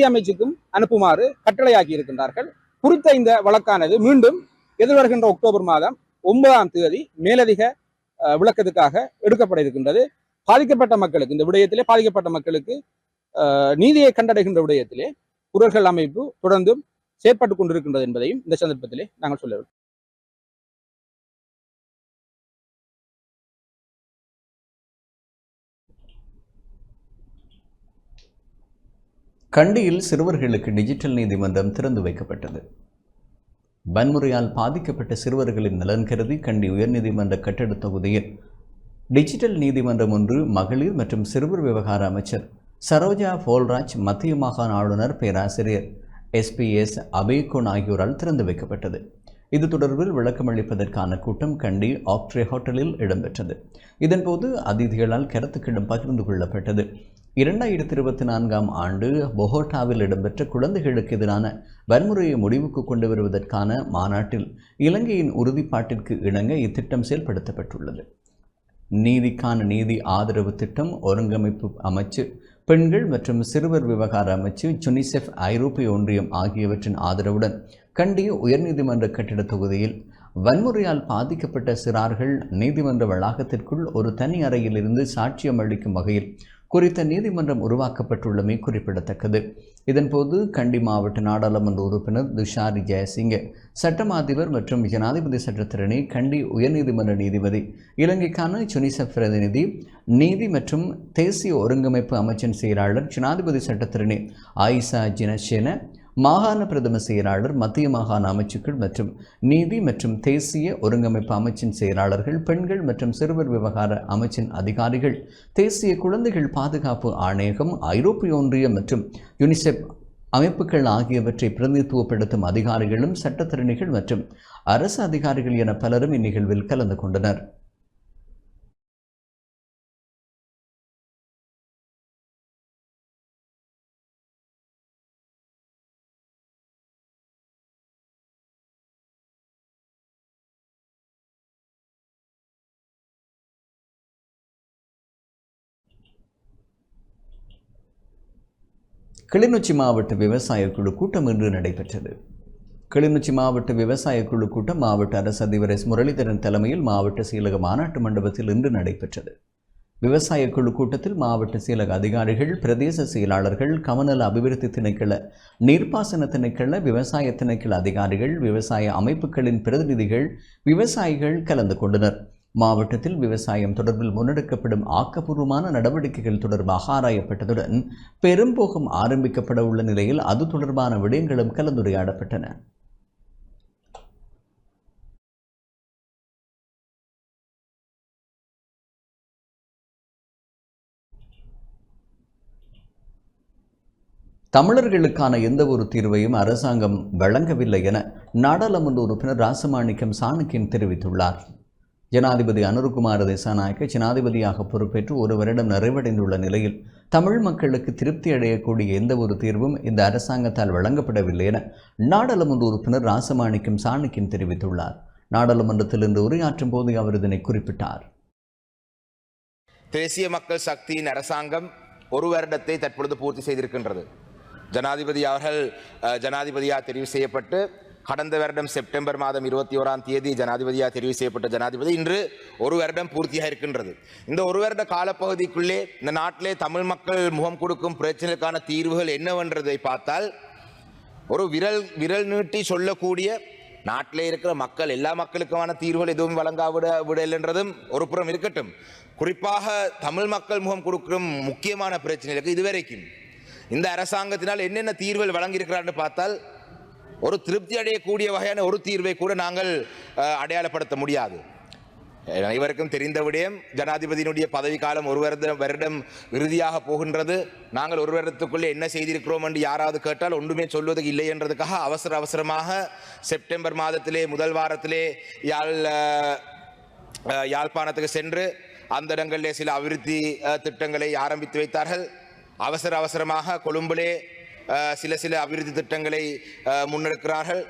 அமைச்சுக்கும் அனுப்புமாறு கட்டளையாக்கி இருக்கின்றார்கள். குறித்த இந்த வழக்கானது மீண்டும் எதிர்வருகின்ற அக்டோபர் மாதம் 9 மேலதிக விளக்கத்துக்காக எடுக்கப்பட இருக்கின்றது. பாதிக்கப்பட்ட மக்களுக்கு இந்த விடயத்திலே பாதிக்கப்பட்ட மக்களுக்கு நீதியை கண்டடைகின்ற விடயத்திலே குரல்கள் அமைப்பு தொடர்ந்தும் செயற்பட்டுக் கொண்டிருக்கின்றது என்பதையும் இந்த சந்தர்ப்பத்திலே நாங்கள் சொல்ல வேண்டும். கண்டியில் சிறுவர்களுக்கு டிஜிட்டல் நீதிமன்றம் திறந்து வைக்கப்பட்டது. வன்முறையால் பாதிக்கப்பட்ட சிறுவர்களின் நலன் கருதி கண்டி உயர்நீதிமன்ற கட்டட தொகுதியில் டிஜிட்டல் நீதிமன்றம் ஒன்று மகளிர் மற்றும் சிறுவர் விவகார அமைச்சர் சரோஜா போல்ராஜ், மத்திய மாகாண ஆளுநர் பேராசிரியர் SPS அபேகோன் ஆகியோரால் திறந்து வைக்கப்பட்டது. இது தொடர்பில் விளக்கமளிப்பதற்கான கூட்டம் கண்டி ஆக்ட்ரே ஹோட்டலில் இடம்பெற்றது. இதன்போது அதிதிகளால் கருத்துக்களும் பகிர்ந்து கொள்ளப்பட்டது. 2024 ஆண்டு பொகோட்டாவில் இடம்பெற்ற குழந்தைகளுக்கு எதிரான வன்முறையை முடிவுக்கு கொண்டு வருவதற்கான மாநாட்டில் இலங்கையின் உறுதிப்பாட்டிற்கு இணங்க இத்திட்டம் செயல்படுத்தப்பட்டுள்ளது. நீதிக்கான நீதி ஆதரவு திட்டம், ஒருங்கமைப்பு அமைச்சு, பெண்கள் மற்றும் சிறுவர் விவகார அமைச்சு, யுனிசெஃப், ஐரோப்பிய ஒன்றியம் ஆகியவற்றின் ஆதரவுடன் கண்டி உயர்நீதிமன்ற கட்டிட தொகுதியில் வன்முறையால் பாதிக்கப்பட்ட சிறார்கள் நீதிமன்ற வளாகத்திற்குள் ஒரு தனி அறையில் இருந்து சாட்சியம் அளிக்கும் வகையில் குறித்த நீதிமன்றம் உருவாக்கப்பட்டுள்ளமை குறிப்பிடத்தக்கது. இதன்போது கண்டி மாவட்ட நாடாளுமன்ற உறுப்பினர் துஷாரி ஜெயசிங்க, சட்டம் அதிபர் மற்றும் ஜனாதிபதி சட்டத்திரணி, கண்டி உயர்நீதிமன்ற நீதிபதி, இலங்கைக்கான யுனிசெஃப் பிரதிநிதி, நீதி மற்றும் தேசிய ஒருங்கமைப்பு அமைச்சின் செயலாளர், ஜனாதிபதி சட்டத்திரணி ஆயிஷா ஜினஷேன, மாகாண பிரதம செயலாளர், மத்திய மாகாண அமைச்சுக்கள் மற்றும் நீதி மற்றும் தேசிய ஒருங்கமைப்பு அமைச்சின் செயலாளர்கள், பெண்கள் மற்றும் சிறுவர் விவகார அமைச்சின் அதிகாரிகள், தேசிய குழந்தைகள் பாதுகாப்பு ஆணையகம், ஐரோப்பிய ஒன்றியம் மற்றும் யுனிசெஃப் அமைப்புகள் ஆகியவற்றை பிரதிநிதித்துவப்படுத்தும் அதிகாரிகளும், சட்டத்திறனிகள் மற்றும் அரசு அதிகாரிகள் என பலரும் இந்நிகழ்வில் கலந்து கொண்டனர். கிளிநொச்சி மாவட்ட விவசாய குழு கூட்டம் இன்று நடைபெற்றது. கிளிநொச்சி மாவட்ட விவசாய குழு கூட்டம் மாவட்ட அரசு அதிபர் எஸ். முரளிதரன் தலைமையில் மாவட்ட செயலக மாநாட்டு மண்டபத்தில் இன்று நடைபெற்றது. விவசாய குழு கூட்டத்தில் மாவட்ட செயலக அதிகாரிகள், பிரதேச செயலாளர்கள், கமநல அபிவிருத்தி திணைக்கள, நீர்ப்பாசன திணைக்கள, விவசாய திணைக்கள அதிகாரிகள், விவசாய அமைப்புகளின் பிரதிநிதிகள், விவசாயிகள் கலந்து கொண்டனர். மாவட்டத்தில் விவசாயம் தொடர்பில் முன்னெடுக்கப்படும் ஆக்கப்பூர்வமான நடவடிக்கைகள் தொடர்பாக ஆராயப்பட்டதுடன் பெரும்போகம் ஆரம்பிக்கப்பட உள்ள நிலையில் அது தொடர்பான விடயங்களும் கலந்துரையாடப்பட்டன. தமிழர்களுக்கான எந்த ஒரு தீர்வையும் அரசாங்கம் வழங்கவில்லை என நாடாளுமன்ற உறுப்பினர் ராசமாணிக்கம் சாணக்கியன் தெரிவித்துள்ளார். ஜனாதிபதி அனுருகுமார திசாநாயக்க ஜனாதிபதியாக பொறுப்பேற்று ஒரு வருடம் நிறைவடைந்துள்ள நிலையில் தமிழ் மக்களுக்கு திருப்தி அடையக்கூடிய எந்த ஒரு தீர்வும் இந்த அரசாங்கத்தால் வழங்கப்படவில்லை என நாடாளுமன்ற உறுப்பினர் ராசமாணிக்கம் சாணக்கியன் தெரிவித்துள்ளார். நாடாளுமன்றத்தில் இன்று உரையாற்றும் போது அவர் இதனை குறிப்பிட்டார். தேசிய மக்கள் சக்தியின் அரசாங்கம் ஒரு வருடத்தை தற்பொழுது பூர்த்தி செய்திருக்கின்றது. ஜனாதிபதி அவர்கள் ஜனாதிபதியாக தெரிவு செய்யப்பட்டு கடந்த வருடம் செப்டம்பர் மாதம் 21ஆம் தேதி ஜனாதிபதியாக தெரிவு செய்யப்பட்ட ஜனாதிபதி இன்று ஒரு வருடம் பூர்த்தியாக இருக்கின்றது. இந்த ஒரு வருட காலப்பகுதிக்குள்ளே இந்த நாட்டிலே தமிழ் மக்கள் முகம் கொடுக்கும் பிரச்சனைக்கான தீர்வுகள் என்னவென்றதை பார்த்தால் ஒரு விரல் நீட்டி சொல்லக்கூடிய நாட்டிலே இருக்கிற மக்கள் எல்லா மக்களுக்குமான தீர்வுகள் எதுவும் விடவில்லைன்றதும் ஒரு புறம் இருக்கட்டும். குறிப்பாக தமிழ் மக்கள் முகம் கொடுக்கும் முக்கியமான பிரச்சனைகளுக்கு இதுவரைக்கும் இந்த அரசாங்கத்தினால் என்னென்ன தீர்வுகள் வழங்கியிருக்கிறார்னு பார்த்தால் ஒரு திருப்தி அடையக்கூடிய வகையான ஒரு தீர்வை கூட நாங்கள் அடையாளப்படுத்த முடியாது. அனைவருக்கும் தெரிந்த விடயம், ஜனாதிபதியினுடைய பதவி காலம் ஒரு வருடம் இறுதியாக போகின்றது. நாங்கள் ஒரு வருடத்துக்குள்ளே என்ன செய்திருக்கிறோம் என்று யாராவது கேட்டால் ஒன்றுமே சொல்வதற்கு இல்லை என்றதுக்காக அவசரமாக செப்டம்பர் மாதத்திலே முதல் வாரத்திலே யாழ்ப்பாணத்துக்கு சென்று அந்த இடங்களிலே சில அபிவிருத்தி திட்டங்களை ஆரம்பித்து வைத்தார்கள். அவசரமாக கொழும்பிலே சில அபிவிருத்தி திட்டங்களை முன்னெடுக்கிறார்கள்.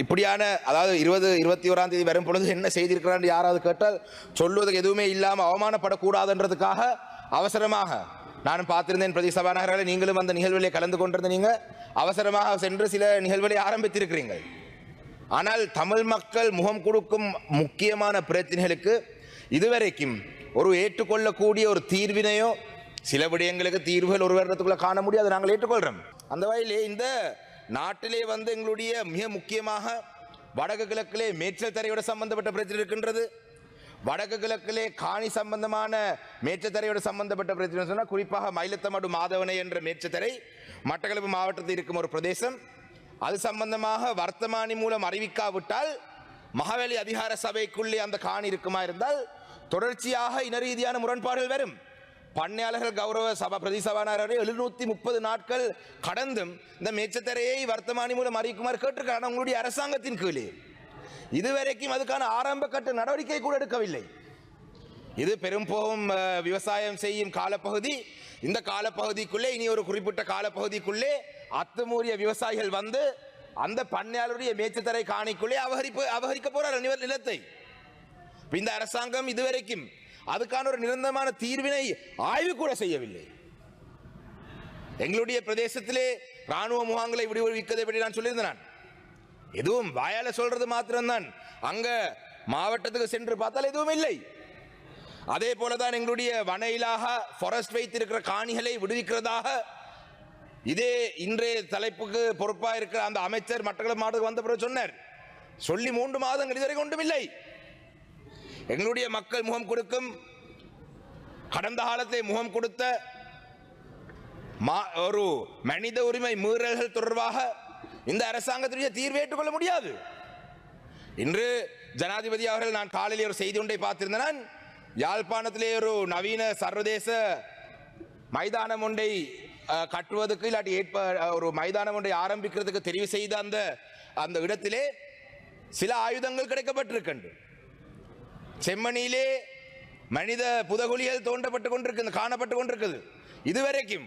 இப்படியான அதாவது 21ஆம் தேதி வரும் பொழுது என்ன செய்திருக்கிறார் யாராவது கேட்டால் சொல்வதற்கு எதுவுமே இல்லாமல் அவமானப்படக்கூடாதுன்றதுக்காக அவசரமாக நானும் பார்த்திருந்தேன். பிரதி சபாநாயகர்களை நீங்களும் அந்த நிகழ்வுகளை கலந்து கொண்டிருந்த நீங்கள் அவசரமாக சென்று சில நிகழ்வுகளை ஆரம்பித்திருக்கிறீர்கள். ஆனால் தமிழ் மக்கள் முகம் கொடுக்கும் முக்கியமான பிரச்சனைகளுக்கு இதுவரைக்கும் ஒரு ஏற்றுக்கொள்ளக்கூடிய ஒரு தீர்வினையோ, சில விடயங்களுக்கு தீர்வுகள் ஒரு வருடத்துக்குள்ள காண முடியாது, நாங்கள் ஏற்றுக்கொள்கிறோம். அந்த வகையிலே இந்த நாட்டிலே எங்களுடைய மிக முக்கியமாக வடக்கு கிழக்கிலே மேய்ச்சல் தரையோட சம்பந்தப்பட்ட பிரச்சனை இருக்கின்றது. வடக்கு கிழக்கிலே காணி சம்பந்தமான மேய்ச்சல் தரையோட சம்பந்தப்பட்ட பிரச்சனை சொன்னால் குறிப்பாக மயிலத்தமடு மாதவனை என்ற மேய்ச்சல் தரை மட்டக்களப்பு மாவட்டத்தில் இருக்கும் ஒரு பிரதேசம். அது சம்பந்தமாக வர்த்தமானி மூலம் அறிவிக்காவிட்டால் மகாவலி அதிகார சபைக்குள்ளே அந்த காணி இருக்குமா இருந்தால் தொடர்ச்சியாக இன ரீதியான முரண்பாடுகள் வரும். பண்ணையாளர்கள் கௌரவ சபா பிரதி சபாநாயகரை 730 நாட்கள் கடந்தும் இந்த மேச்சத்தரையை வர்த்தமானி மூலம் அறிவிக்குமாறு கேட்டிருக்காங்க உங்களுடைய அரசாங்கத்தின் கீழே. இதுவரைக்கும் அதுக்கான ஆரம்ப கட்ட நடவடிக்கை கூட எடுக்கவில்லை. இது பெரும்போகும் விவசாயம் செய்யும் காலப்பகுதி. இந்த காலப்பகுதிக்குள்ளே இனி ஒரு குறிப்பிட்ட காலப்பகுதிக்குள்ளே அத்துமூறிய விவசாயிகள் வந்து அந்த பண்ணையாளருடைய மேய்ச்சத்தரை காணிக்குள்ளே அபகரிக்க போறார் நிலத்தை. இந்த அரசாங்கம் இதுவரைக்கும் அதுக்கான ஒரு நிரந்தரமான தீர்வினை ஆய்வு கூட செய்யவில்லை. எங்களுடைய பிரதேசத்திலே ராணுவ முகாம்களை விடுவிக்கதை பற்றி நான் சொல்லியிருந்தேன். எதுவும் வாயால சொல்றது மாத்திரம்தான். அங்க மாவட்டத்துக்கு சென்று பார்த்தால் எதுவும் இல்லை. அதே போலதான் எங்களுடைய வனையிலாக ஃபாரஸ்ட் வைத்திருக்கிற காணிகளை விடுவிக்கிறதாக இதே இன்றைய தலைப்புக்கு பொறுப்பாக இருக்கிற அந்த அமைச்சர் மட்டக்களப்பு மாவட்டத்துக்கு வந்த பிறகு சொன்னார். சொல்லி 3 மாதங்கள் இதுவரை ஒன்றும் இல்லை. எங்களுடைய மக்கள் முகம் கொடுக்கும், கடந்த காலத்தை முகம் கொடுத்த ஒரு மனித உரிமை மீறல்கள் தொடர்பாக இந்த அரசாங்கத்துடைய தீர்வை ஏற்றுக்கொள்ள முடியாது. இன்று ஜனாதிபதி அவர்கள், நான் காலையில் ஒரு செய்தி ஒன்றை பார்த்திருந்தேன். யாழ்ப்பாணத்திலே ஒரு நவீன சர்வதேச மைதானம் ஒன்றை கட்டுவதற்கு இல்லாட்டி ஒரு மைதானம் ஒன்றை ஆரம்பிக்கிறதுக்கு தெரிவு செய்த அந்த இடத்திலே சில ஆயுதங்கள் கிடைக்கப்பட்டிருக்கின்ற. செம்மணியிலே மனித புதகுலிகள் தோண்டப்பட்டு கொண்டிருக்கு, காணப்பட்டு கொண்டிருக்குது. இதுவரைக்கும்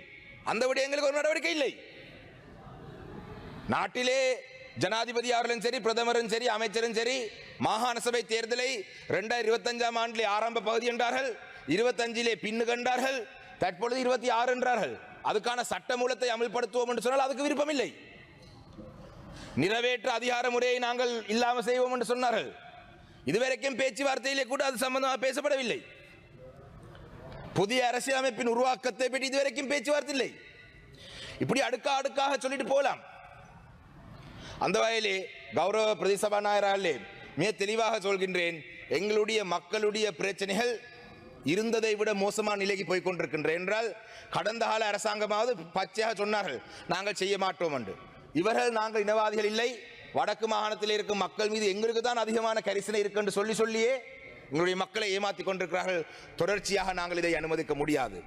அந்த விடயங்களுக்கு ஒரு நடவடிக்கை இல்லை. நாட்டிலே ஜனாதிபதி அவர்களும் சரி, பிரதமரும் சரி, அமைச்சரும் சரி, மாகாண சபை தேர்தலை 2025 ஆண்டிலே ஆரம்ப பகுதி என்றார்கள், 25 பின்னு கண்டார்கள், தற்பொழுது 26 என்றார்கள். அதுக்கான சட்ட மூலத்தை அமல்படுத்துவோம் என்று சொன்னால் அதுக்கு விருப்பம் இல்லை. நிறைவேற்ற அதிகார முறையை நாங்கள் இல்லாமல் செய்வோம் என்று சொன்னார்கள். இதுவரைக்கும் பேச்சுவார்த்தையிலே கூட அது சம்பந்தமாக பேசப்படவில்லை. புதிய அரசியலமைப்பின் உருவாக்கத்தை பற்றி இதுவரைக்கும் பேச்சுவார்த்தை இல்லை. இப்படி அடுக்காக சொல்லிட்டு போகலாம். அந்த வகையிலே கௌரவ பிரதி சபாநாயகர்களே, மிக தெளிவாக சொல்கின்றேன், எங்களுடைய மக்களுடைய பிரச்சனைகள் இருந்ததை விட மோசமான நிலைக்கு போய் கொண்டிருக்கின்ற என்றால், கடந்த கால அரசாங்கமாவது பச்சையாக சொன்னார்கள் நாங்கள் செய்ய மாட்டோம் என்று. இவர்கள் நாங்கள் இனவாதிகள் இல்லை, வடக்கு மாகாணத்தில் இருக்கும் மக்கள் மீது எங்களுக்கு தான் அதிகமான கரிசனை இருக்கு என்று சொல்லியே எங்களுடைய மக்களை ஏமாற்றி கொண்டிருக்கிறார்கள். தொடர்ச்சியாக நாங்கள் இதை அனுமதிக்க முடியாது.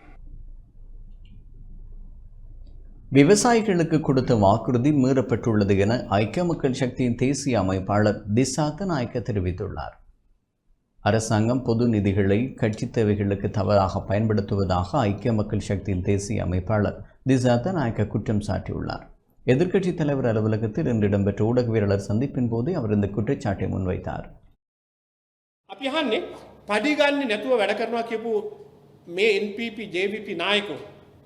விவசாயிகளுக்கு கொடுத்த வாக்குறுதி மீறப்பட்டுள்ளது என ஐக்கிய மக்கள் சக்தியின் தேசிய அமைப்பாளர் திசாத்த நாயக்க தெரிவித்துள்ளார். அரசாங்கம் பொது நிதிகளை கட்சி தேவைகளுக்கு தவறாக பயன்படுத்துவதாக ஐக்கிய மக்கள் சக்தியின் தேசிய அமைப்பாளர் திசாத்த நாயக்க குற்றம் சாட்டியுள்ளார். எதிர்க்கட்சித் தலைவர் அலுவலகத்தில் இன்று இடம்பெற்ற ஊடகவியலாளர் சந்திப்பின் போது அவர் இந்த குற்றச்சாட்டை முன்வைத்தார். අපි අහන්නේ පඩිගන්නේ නැතුව වැඩ කරනවා කියපු මේ NPP JVP நாயකෝ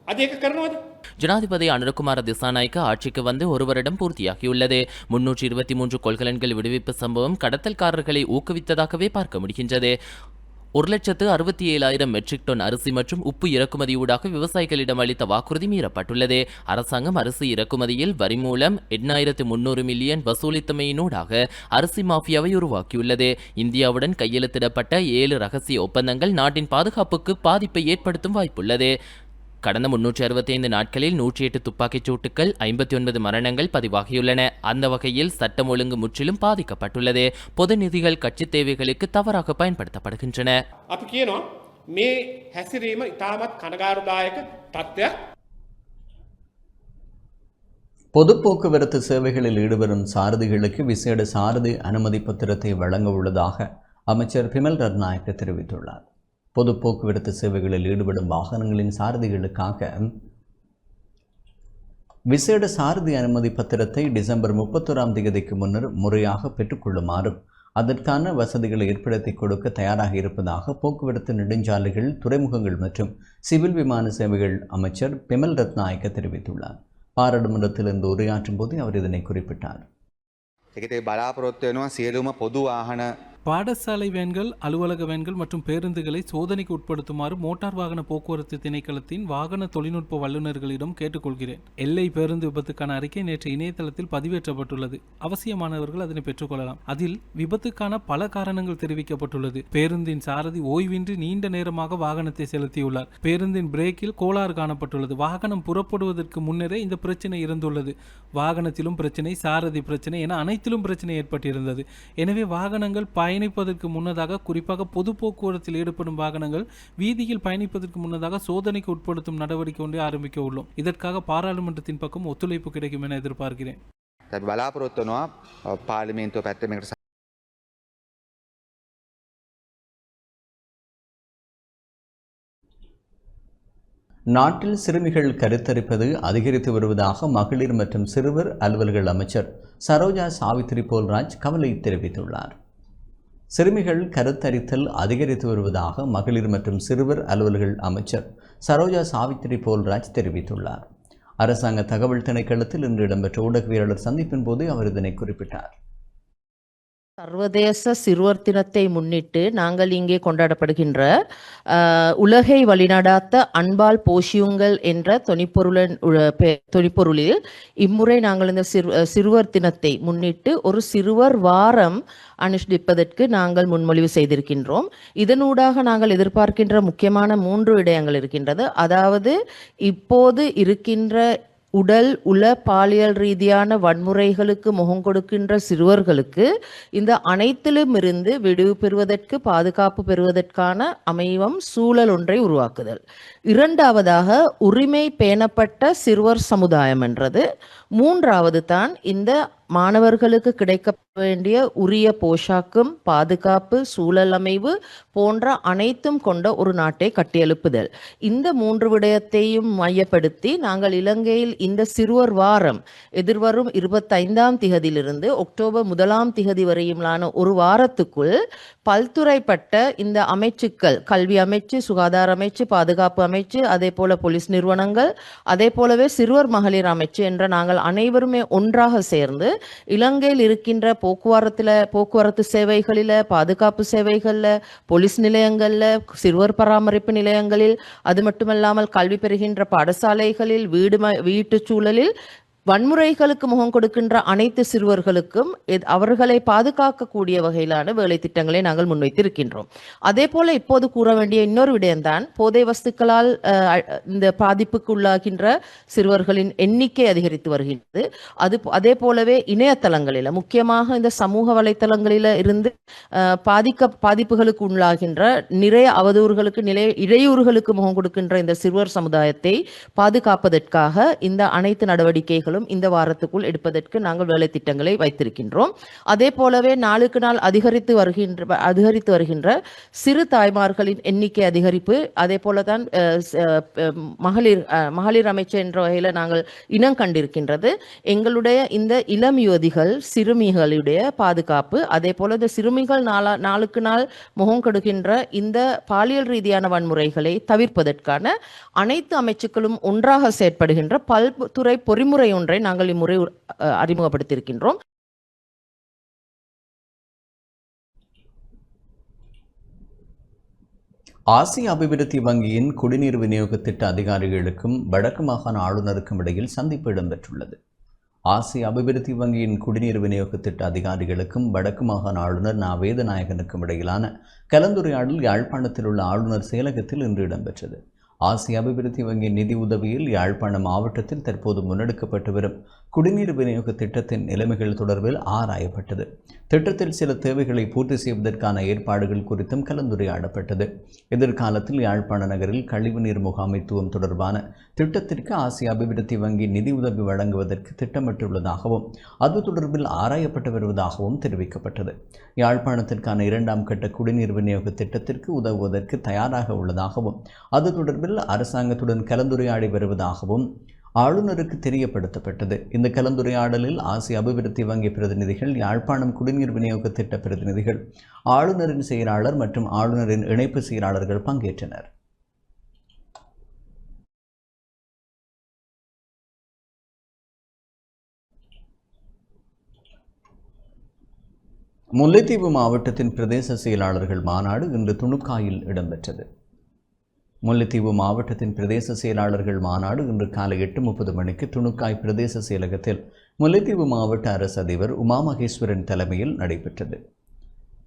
අද ඒක කරනවද? ஜனாதிபதி அனுரகுமார திசாநாயக்க ஆட்சிக்கு வந்து 1 வருடம் பூர்த்தியாகியுள்ளது. 323 கொள்கலன்கள் விடுவிப்பு சம்பவம் கடத்தல்காரர்களை ஊக்குவித்ததாகவே பார்க்க முடிகின்றது. 1,67,000 மெட்ரிக் டன் அரிசி மற்றும் உப்பு இறக்குமதியூடாக விவசாயிகளிடம் அளித்த வாக்குறுதி மீறப்பட்டுள்ளது. அரசாங்கம் அரிசி இறக்குமதியில் வரி மூலம் 8,300 மில்லியன் வசூலித்தமையினூடாக அரிசி மாஃபியாவை உருவாக்கியுள்ளது. இந்தியாவுடன் கையெழுத்திடப்பட்ட 7 ரகசிய ஒப்பந்தங்கள் நாட்டின் பாதுகாப்புக்கு பாதிப்பை ஏற்படுத்தும் வாய்ப்புள்ளது. கடந்த 365 நாட்களில் 108 துப்பாக்கிச் சூட்டுகள், 59 மரணங்கள் பதிவாகியுள்ளன. அந்த வகையில் சட்டம் ஒழுங்கு முற்றிலும் பாதிக்கப்பட்டுள்ளது. பொது நிதிகள் கட்சி தேவைகளுக்கு தவறாக பயன்படுத்தப்படுகின்றன. අපි කියනවා මේ හැසිරීම ඉතාමත් කනගාටුදායක තත්ත්වයක්. பொது போக்குவரத்து சேவைகளில் ஈடுபடும் சாரதிகளுக்கு விசேட சாரதி அனுமதி பத்திரத்தை வழங்க உள்ளதாக அமைச்சர் பிமல் ரத்நாயக்க தெரிவித்துள்ளார். பொது போக்குவரத்து சேவைகளில் ஈடுபடும் வாகனங்களின் சாரதிகளுக்காக விசேட சாரதி அனுமதி பத்திரத்தை டிசம்பர் 31ஆம் தேதிக்கு முன்னர் முறையாக பெற்றுக்கொள்ளுமாறும் அதற்கான வசதிகளை ஏற்படுத்தி கொடுக்க தயாராக இருப்பதாக போக்குவரத்து நெடுஞ்சாலைகள், துறைமுகங்கள் மற்றும் சிவில் விமான சேவைகள் அமைச்சர் பிமல் ரத்நாயக்க தெரிவித்துள்ளார். பாராளுமன்றத்தில் இருந்து உரையாற்றும் போது அவர் இதனை குறிப்பிட்டார். බලාපොරොත්තු වෙනවා සියලුම පොදු වාහන பாடசாலை வேன்கள், அலுவலக வேன்கள் மற்றும் பேருந்துகளை சோதனைக்கு உட்படுத்துமாறு மோட்டார் வாகன போக்குவரத்து திணைக்களத்தின் வாகன தொழில்நுட்ப வல்லுநர்களிடம் கேட்டுக்கொள்கிறேன். எல்லை பேருந்து விபத்துக்கான அறிக்கை நேற்று இணையதளத்தில் பதிவேற்றப்பட்டுள்ளது. அவசியமானவர்கள் அதனை பெற்றுக்கொள்ளலாம். அதில் விபத்துக்கான பல காரணங்கள் தெரிவிக்கப்பட்டுள்ளது. பேருந்தின் சாரதி ஓய்வின்றி நீண்ட நேரமாக வாகனத்தை செலுத்தியுள்ளார். பேருந்தின் பிரேக்கில் கோளாறு காணப்பட்டுள்ளது. வாகனம் புறப்படுவதற்கு முன்னரே இந்த பிரச்சனை இருந்துள்ளது. வாகனத்திலும் பிரச்சனை, சாரதி பிரச்சனை என அனைத்திலும் பிரச்சனை ஏற்பட்டிருந்தது. எனவே வாகனங்கள் பயணிப்பதற்கு முன்னதாக, குறிப்பாக பொது போக்குவரத்தில் ஈடுபடும் வாகனங்கள் வீதியில் பயணிப்பதற்கு முன்னதாக சோதனைக்கு உட்படுத்தும் நடவடிக்கை ஒன்றை ஆரம்பிக்க உள்ளோம். இதற்காக பாராளுமன்றத்தின் பக்கம் ஒத்துழைப்பு கிடைக்கும் என எதிர்பார்க்கிறேன். බලාපොරොත්තු වෙනවා පාර්ලිමේන්තුව පැත්තෙන් මේකට நாட்டில் சிறுமிகள் கருத்தரிப்பது அதிகரித்து வருவதாக மகளிர் மற்றும் சிறுவர் அலுவல்கள் அமைச்சர் சரோஜா சாவித்ரி போல்ராஜ் கவலை தெரிவித்துள்ளார். சிறுமிகள் கருத்தரித்தல் அதிகரித்து வருவதாக மகளிர் மற்றும் சிறுவர் அலுவல்கள் அமைச்சர் சரோஜா சாவித்ரி போல்ராஜ் தெரிவித்துள்ளார். அரசாங்க தகவல் திணைக்களத்தில் இன்று இடம்பெற்ற ஊடகவியலாளர் சந்திப்பின் போது அவர் இதனை குறிப்பிட்டார். சர்வதேச சிறுவர் தினத்தை முன்னிட்டு நாங்கள் இங்கே கொண்டாடப்படுகின்ற உலகை வழிநடாத்த அன்பால் போஷியுங்கள் என்ற தொனிப்பொருளில் இம்முறை நாங்கள் இந்த சிறுவர் தினத்தை முன்னிட்டு ஒரு சிறுவர் வாரம் அனுஷ்டிப்பதற்கு நாங்கள் முன்மொழிவு செய்திருக்கின்றோம். இதனூடாக நாங்கள் எதிர்பார்க்கின்ற முக்கியமான 3 விடயங்கள் இருக்கின்றது. அதாவது இப்போது இருக்கின்ற உடல் உள பாலியல் ரீதியான வன்முறைகளுக்கு முகம் கொடுக்கின்ற சிறுவர்களுக்கு இந்த அனைத்திலும் இருந்து விடுவு பெறுவதற்கு பாதுகாப்பு பெறுவதற்கான அமைவும் சூழல் ஒன்றை உருவாக்குதல். இரண்டாவதாக உரிமை பேணப்பட்ட சிறுவர் சமுதாயம் என்றது. மூன்றாவது தான் இந்த மாணவர்களுக்கு கிடைக்க வேண்டிய உரிய போஷாக்கும் பாதுகாப்பு சூழல் அமைவு போன்ற அனைத்தும் கொண்ட ஒரு நாட்டை கட்டியெழுப்புதல். இந்த 3 விடயத்தையும் மையப்படுத்தி நாங்கள் இலங்கையில் இந்த சிறுவர் வாரம் எதிர்வரும் 25ஆம் திகதியிலிருந்து அக்டோபர் 1ஆம் திகதி வரையிலான ஒரு வாரத்துக்குள் பல்துறைப்பட்ட இந்த அமைச்சுக்கள் கல்வி அமைச்சு, சுகாதார அமைச்சு, பாதுகாப்பு அமைச்சு, அதே போல போலீஸ் நிறுவனங்கள், அதே போலவே சிறுவர் மகளிர் அமைச்சு என்ற நாங்கள் அனைவருமே ஒன்றாக சேர்ந்து இலங்கையில் இருக்கின்ற போக்குவரத்து சேவைகளில், பாதுகாப்பு சேவைகளில், போலீஸ் நிலையங்களில், சிறுவர் பராமரிப்பு நிலையங்களில், அது மட்டுமல்லாமல் கல்வி பெறுகின்ற பாடசாலைகளில், வீட்டுச் சூழலில் வன்முறைகளுக்கு முகம் கொடுக்கின்ற அனைத்து சிறுவர்களுக்கும் அவர்களை பாதுகாக்கக்கூடிய வகையிலான வேலை திட்டங்களை நாங்கள் முன்வைத்திருக்கின்றோம். அதே போல இப்போது கூற வேண்டிய இன்னொரு விடயம்தான் போதை வஸ்துக்களால் இந்த பாதிப்புக்கு உள்ளாகின்ற சிறுவர்களின் எண்ணிக்கை அதிகரித்து வருகின்றது. அதே போலவே இணையதளங்களில் முக்கியமாக இந்த சமூக வலைத்தளங்களில் இருந்து பாதிப்புகளுக்கு உள்ளாகின்ற நிறைய அவதூறுகளுக்கு இடையூறுகளுக்கு முகம் கொடுக்கின்ற இந்த சிறுவர் சமுதாயத்தை பாதுகாப்பதற்காக இந்த அனைத்து நடவடிக்கைகள் இந்த வாரத்துக்குள் எடுப்பதற்கு நாங்கள் வேலை திட்டங்களை வைத்திருக்கின்றோம். அதே போலவே நாளுக்கு நாள் அதிகரித்து வருகின்ற சிறு தாய்மார்களின் எண்ணிக்கை அதிகரிப்பு, அதே போலதான் மகளிர் அமைச்சர் என்ற வகையில் நாங்கள் இனம் கண்டிருக்கின்றது. எங்களுடைய இந்த இளம் யுவதிகள் சிறுமிகளுடைய பாதுகாப்பு, அதே போல இந்த சிறுமிகள் நாளுக்கு நாள் முகம் கொடுக்கின்ற இந்த பாலியல் ரீதியான வன்முறைகளை தவிர்ப்பதற்கான அனைத்து அமைச்சுக்களும் ஒன்றாக செயற்படுகின்ற பல்துறை பொறிமுறை ஒன்றை நாங்கள் இம்முறை அறிமுகப்படுத்தியிருக்கின்றோம். ஆசிய அபிவிருத்தி வங்கியின் குடிநீர் விநியோக திட்ட அதிகாரிகளுக்கும் வடக்கு மாகாண ஆளுநருக்கும் இடையில் சந்திப்பு இடம்பெற்றுள்ளது. ஆசிய அபிவிருத்தி வங்கியின் குடிநீர் விநியோக திட்ட அதிகாரிகளுக்கும் வடக்கு மாகாண ஆளுநர் நா. வேதநாயகனுக்கும் இடையிலான கலந்துரையாடல் யாழ்ப்பாணத்தில் உள்ள ஆளுநர் செயலகத்தில் இன்று இடம்பெற்றது. ஆசிய அபிவிருத்தி வங்கியின் நிதி உதவியில் யாழ்ப்பாண மாவட்டத்தில் தற்போது முன்னெடுக்கப்பட்டு வரும் குடிநீர் விநியோக திட்டத்தின் நிலைமைகள் தொடர்பில் ஆராயப்பட்டது. திட்டத்தில் சில தேவைகளை பூர்த்தி செய்வதற்கான ஏற்பாடுகள் குறித்தும் கலந்துரையாடப்பட்டது. எதிர்காலத்தில் யாழ்ப்பாண நகரில் கழிவுநீர் முகாமைத்துவம் தொடர்பான திட்டத்திற்கு ஆசிய அபிவிருத்தி வங்கி நிதி உதவி வழங்குவதற்கு திட்டமிட்டுள்ளதாகவும் அது தொடர்பில் ஆராயப்பட்டு வருவதாகவும் தெரிவிக்கப்பட்டது. யாழ்ப்பாணத்திற்கான 2ஆம் கட்ட குடிநீர் விநியோக திட்டத்திற்கு உதவுவதற்கு தயாராக உள்ளதாகவும் அது தொடர்பில் அரசாங்கத்துடன் கலந்துரையாடி வருவதாகவும் ஆளுநருக்கு தெரியப்படுத்தப்பட்டது. இந்த கலந்துரையாடலில் ஆசிய அபிவிருத்தி வங்கி பிரதிநிதிகள், யாழ்ப்பாணம் குடிநீர் விநியோக திட்ட பிரதிநிதிகள், ஆளுநரின் செயலாளர் மற்றும் ஆளுநரின் இணைப்பு செயலாளர்கள் பங்கேற்றனர். முல்லைத்தீவு மாவட்டத்தின் பிரதேச செயலாளர்கள் மாநாடு இன்று துணுக்காயில் இடம்பெற்றது. முல்லைத்தீவு மாவட்டத்தின் பிரதேச செயலாளர்கள் மாநாடு இன்று காலை 8:30 மணிக்கு துணுக்காய் பிரதேச செயலகத்தில் முல்லைத்தீவு மாவட்ட அரசு அதிபர் உமா மகேஸ்வரன் தலைமையில் நடைபெற்றது.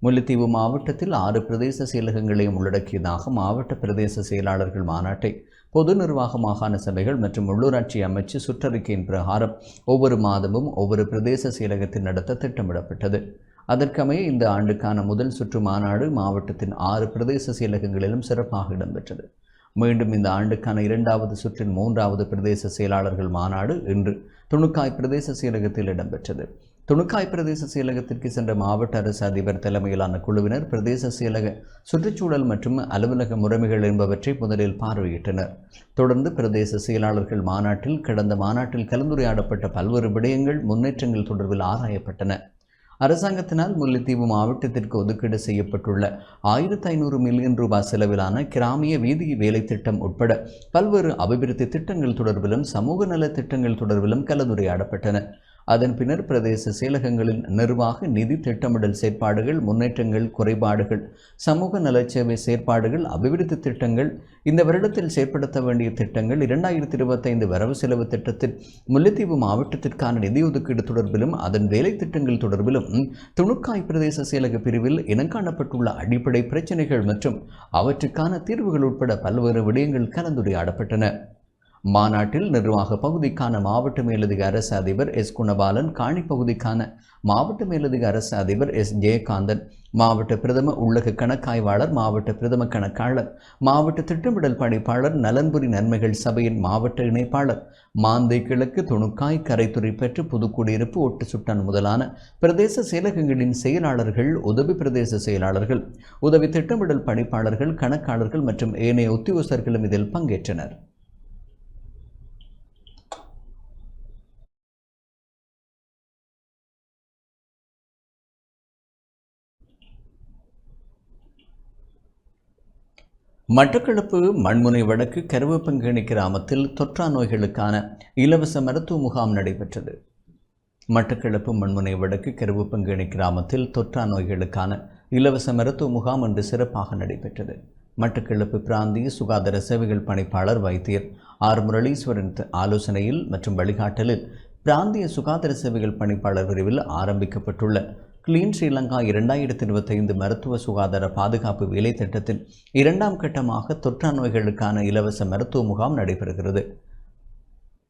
முல்லைத்தீவு மாவட்டத்தில் 6 பிரதேச செயலகங்களையும் உள்ளடக்கியதாக மாவட்ட பிரதேச செயலாளர்கள் மாநாட்டை பொது நிர்வாக மாகாண சபைகள் மற்றும் உள்ளூராட்சி அமைச்சு சுற்றறிக்கையின் பிரகாரம் ஒவ்வொரு மாதமும் ஒவ்வொரு பிரதேச செயலகத்தில் நடத்த திட்டமிடப்பட்டது. அதற்கமைய இந்த ஆண்டுக்கான முதல் சுற்று மாநாடு மாவட்டத்தின் 6 பிரதேச செயலகங்களிலும் சிறப்பாக இடம்பெற்றது. மீண்டும் இந்த ஆண்டுக்கான 2வது சுற்றின் 3வது பிரதேச செயலாளர்கள் மாநாடு இன்று துணுக்காய் பிரதேச செயலகத்தில் இடம்பெற்றது. துணுக்காய் பிரதேச செயலகத்திற்கு சென்ற மாவட்ட அரசு அதிபர் தலைமையிலான குழுவினர் பிரதேச செயலக சுற்றுச்சூழல் மற்றும் அலுவலக முறைமைகள் என்பவற்றை முதலில் பார்வையிட்டனர். தொடர்ந்து பிரதேச செயலாளர்கள் மாநாட்டில் கடந்த மாநாட்டில் கலந்துரையாடப்பட்ட பல்வேறு விடயங்கள் முன்னேற்றங்கள் தொடர்பில் ஆராயப்பட்டன. அரசாங்கத்தினால் முல்லைத்தீவு மாவட்டத்திற்கு ஒதுக்கீடு செய்யப்பட்டுள்ள 1500 மில்லியன் ரூபாய் செலவிலான கிராமிய வீதி வேலை திட்டம் உட்பட பல்வேறு அபிவிருத்தி திட்டங்கள் தொடர்பிலும் சமூக நல திட்டங்கள் தொடர்பிலும் கலந்துரையாடப்பட்டன. அதன் பின்னர் பிரதேச செயலகங்களின் நிர்வாக நிதி திட்டமிடல் செயற்பாடுகள், முன்னேற்றங்கள், குறைபாடுகள், சமூக நலச்சேவை செயற்பாடுகள், அபிவிருத்தி திட்டங்கள், இந்த வருடத்தில் செயற்படுத்த வேண்டிய திட்டங்கள், 2025 வரவு செலவு திட்டத்தில் முல்லைத்தீவு மாவட்டத்திற்கான நிதி ஒதுக்கீடு தொடர்பிலும் அதன் வேலை திட்டங்கள் தொடர்பிலும் துணுக்காய் பிரதேச செயலக பிரிவில் இனங்காணப்பட்டுள்ள அடிப்படை பிரச்சினைகள் மற்றும் அவற்றுக்கான தீர்வுகள் உட்பட பல்வேறு விடயங்கள் கலந்துரையாடப்பட்டன. மாநாட்டில் நிர்வாக பகுதிக்கான மாவட்ட மேலதிக அரசு அதிபர் எஸ். குணபாலன், காணி பகுதிக்கான மாவட்ட மேலதிக அரசு அதிபர் எஸ். ஜெயகாந்தன், மாவட்ட பிரதம உள்ளக கணக்காய்வாளர், மாவட்ட பிரதம கணக்காளர், மாவட்ட திட்டமிடல் பணிப்பாளர், நலன்புரி நன்மைகள் சபையின் மாவட்ட இணைப்பாளர், மாந்தை கிழக்கு, துணுக்காய், கரைத்துறை பெற்று, புதுக்குடியிருப்பு, ஒட்டு சுட்டான் முதலான பிரதேச செயலகங்களின் செயலாளர்கள், உதவி பிரதேச செயலாளர்கள், உதவி திட்டமிடல் பணிப்பாளர்கள், கணக்காளர்கள் மற்றும் ஏனைய உத்தியோகஸ்தர்களும் இதில் பங்கேற்றனர். மட்டக்களப்பு மண்முனை வடக்கு கருவப்பங்கேணி கிராமத்தில் தொற்றா நோய்களுக்கான இலவச மருத்துவ முகாம் நடைபெற்றது. மட்டக்களப்பு மண்முனை வடக்கு கருவப்பங்கேணி கிராமத்தில் தொற்றா நோய்களுக்கான இலவச மருத்துவ முகாம் இன்று சிறப்பாக நடைபெற்றது. மட்டக்களப்பு பிராந்திய சுகாதார சேவைகள் பணிப்பாளர் வைத்தியர் ஆர். முரளீஸ்வரன் ஆலோசனையில் மற்றும் வழிகாட்டலில் பிராந்திய சுகாதார சேவைகள் பணிப்பாளர் பிரிவில் ஆரம்பிக்கப்பட்டுள்ள கிளீன் ஸ்ரீலங்கா 2025 மருத்துவ சுகாதார பாதுகாப்பு வேலை திட்டத்தின் 2ஆம் கட்டமாக தொற்றா நோய்களுக்கான இலவச மருத்துவ முகாம் நடைபெறுகிறது.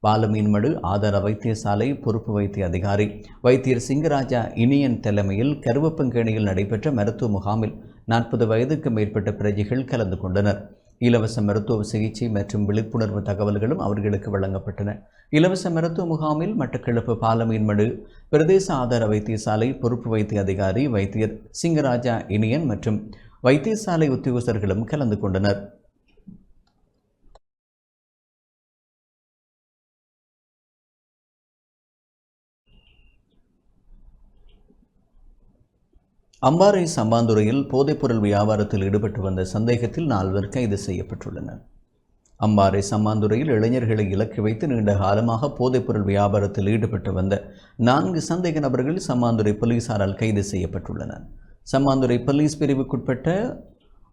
பாலமீன்மடு ஆதார வைத்தியசாலை பொறுப்பு வைத்திய அதிகாரி வைத்தியர் சிங்கராஜா இனியன் தலைமையில் கருவப்பங்கேணியில் நடைபெற்ற மருத்துவ முகாமில் 40 வயதுக்கு மேற்பட்ட பிரஜைகள் கலந்து கொண்டனர். இலவச மருத்துவ சிகிச்சை மற்றும் விழிப்புணர்வு தகவல்களும் அவர்களுக்கு வழங்கப்பட்டன. இலவச மருத்துவ முகாமில் மட்டக்களப்பு பாலமீன்மடு பிரதேச ஆதார வைத்தியசாலை பொறுப்பு வைத்திய அதிகாரி வைத்தியர் சிங்கராஜா இனியன் மற்றும் வைத்தியசாலை உத்தியோகஸ்தர்களும் கலந்து கொண்டனர். அம்பாறை சம்பாந்துறையில் போதைப்பொருள் வியாபாரத்தில் ஈடுபட்டு வந்த சந்தேகத்தில் 4 கைது செய்யப்பட்டுள்ளனர். அம்பாறை சம்மாந்துறையில் இளைஞர்களை இலக்கு வைத்து நீண்ட காலமாக போதைப்பொருள் வியாபாரத்தில் ஈடுபட்டு வந்த 4 சந்தேக நபர்கள் சம்மாந்துறை போலீசாரால் கைது செய்யப்பட்டுள்ளனர். சம்மாந்துறை போலீஸ் பிரிவுக்குட்பட்ட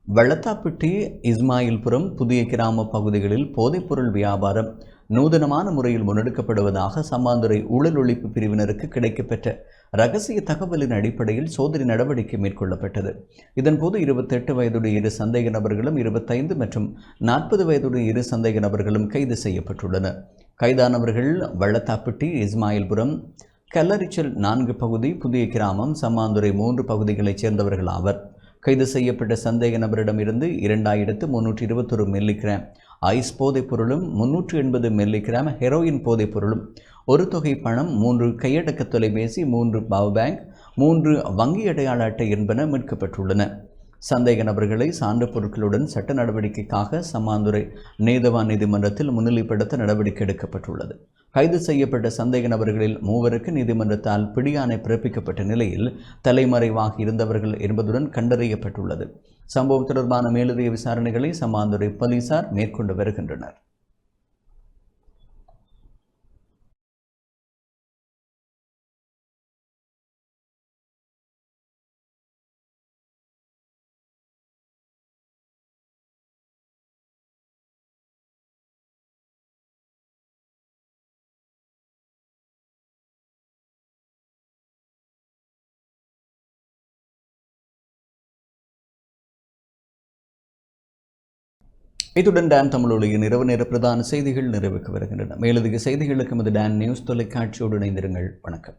வளத்தாப்பட்டி, இஸ்மாயில்புரம், புதிய கிராம பகுதிகளில் போதைப்பொருள் வியாபாரம் நூதனமான முறையில் முன்னெடுக்கப்படுவதாக சம்மாந்துறை ஊழல் ஒழிப்பு பிரிவினருக்கு கிடைக்கப்பெற்ற இரகசிய தகவலின் அடிப்படையில் சோதனை நடவடிக்கை மேற்கொள்ளப்பட்டது. இதன்போது 28 வயதுடைய 2 சந்தேக நபர்களும் 25 மற்றும் 40 வயதுடைய 2 சந்தேக நபர்களும் கைது செய்யப்பட்டுள்ளனர். கைதானவர்கள் வளத்தாப்பட்டி, இஸ்மாயில்புரம், கல்லரிச்சல் 4 பகுதி, புதிய கிராமம், சம்மாந்துறை 3 பகுதிகளைச் சேர்ந்தவர்கள் ஆவர். கைது செய்யப்பட்ட சந்தேக நபரிடமிருந்து 2321 மில்லிகிராம் ஐஸ் போதைப் பொருளும் 380 மில்லிகிராம் ஹெரோயின் போதைப் பொருளும், ஒரு தொகை பணம், 3 கையடக்க தொலைபேசி, 3 பவர் பேங்க், 3 வங்கி அடையாள அட்டை என்பன மீட்கப்பட்டுள்ளன. சந்தேக நபர்களை சான்று பொருட்களுடன் சட்ட நடவடிக்கைக்காக சம்மாந்துறை நீதவான் நீதிமன்றத்தில் முன்னிலைப்படுத்த நடவடிக்கை எடுக்கப்பட்டுள்ளது. கைது செய்யப்பட்ட சந்தேக நபர்களில் 3 நீதிமன்றத்தால் பிடியாணை பிறப்பிக்கப்பட்ட நிலையில் தலைமறைவாக இருந்தவர்கள் என்பதுடன் கண்டறியப்பட்டுள்ளது. சம்பவம் தொடர்பான மேலதிக விசாரணைகளை சம்மாந்துறை போலீசார் மேற்கொண்டு வருகின்றனர். இத்துடன் டான் தமிழொலியின் இரவு நேர பிரதான செய்திகள் நிறைவுக்கு வருகின்றன. மேலதிக செய்திகளுக்கு டான் நியூஸ் தொலைக்காட்சியோடு இணைந்திருங்கள். வணக்கம்.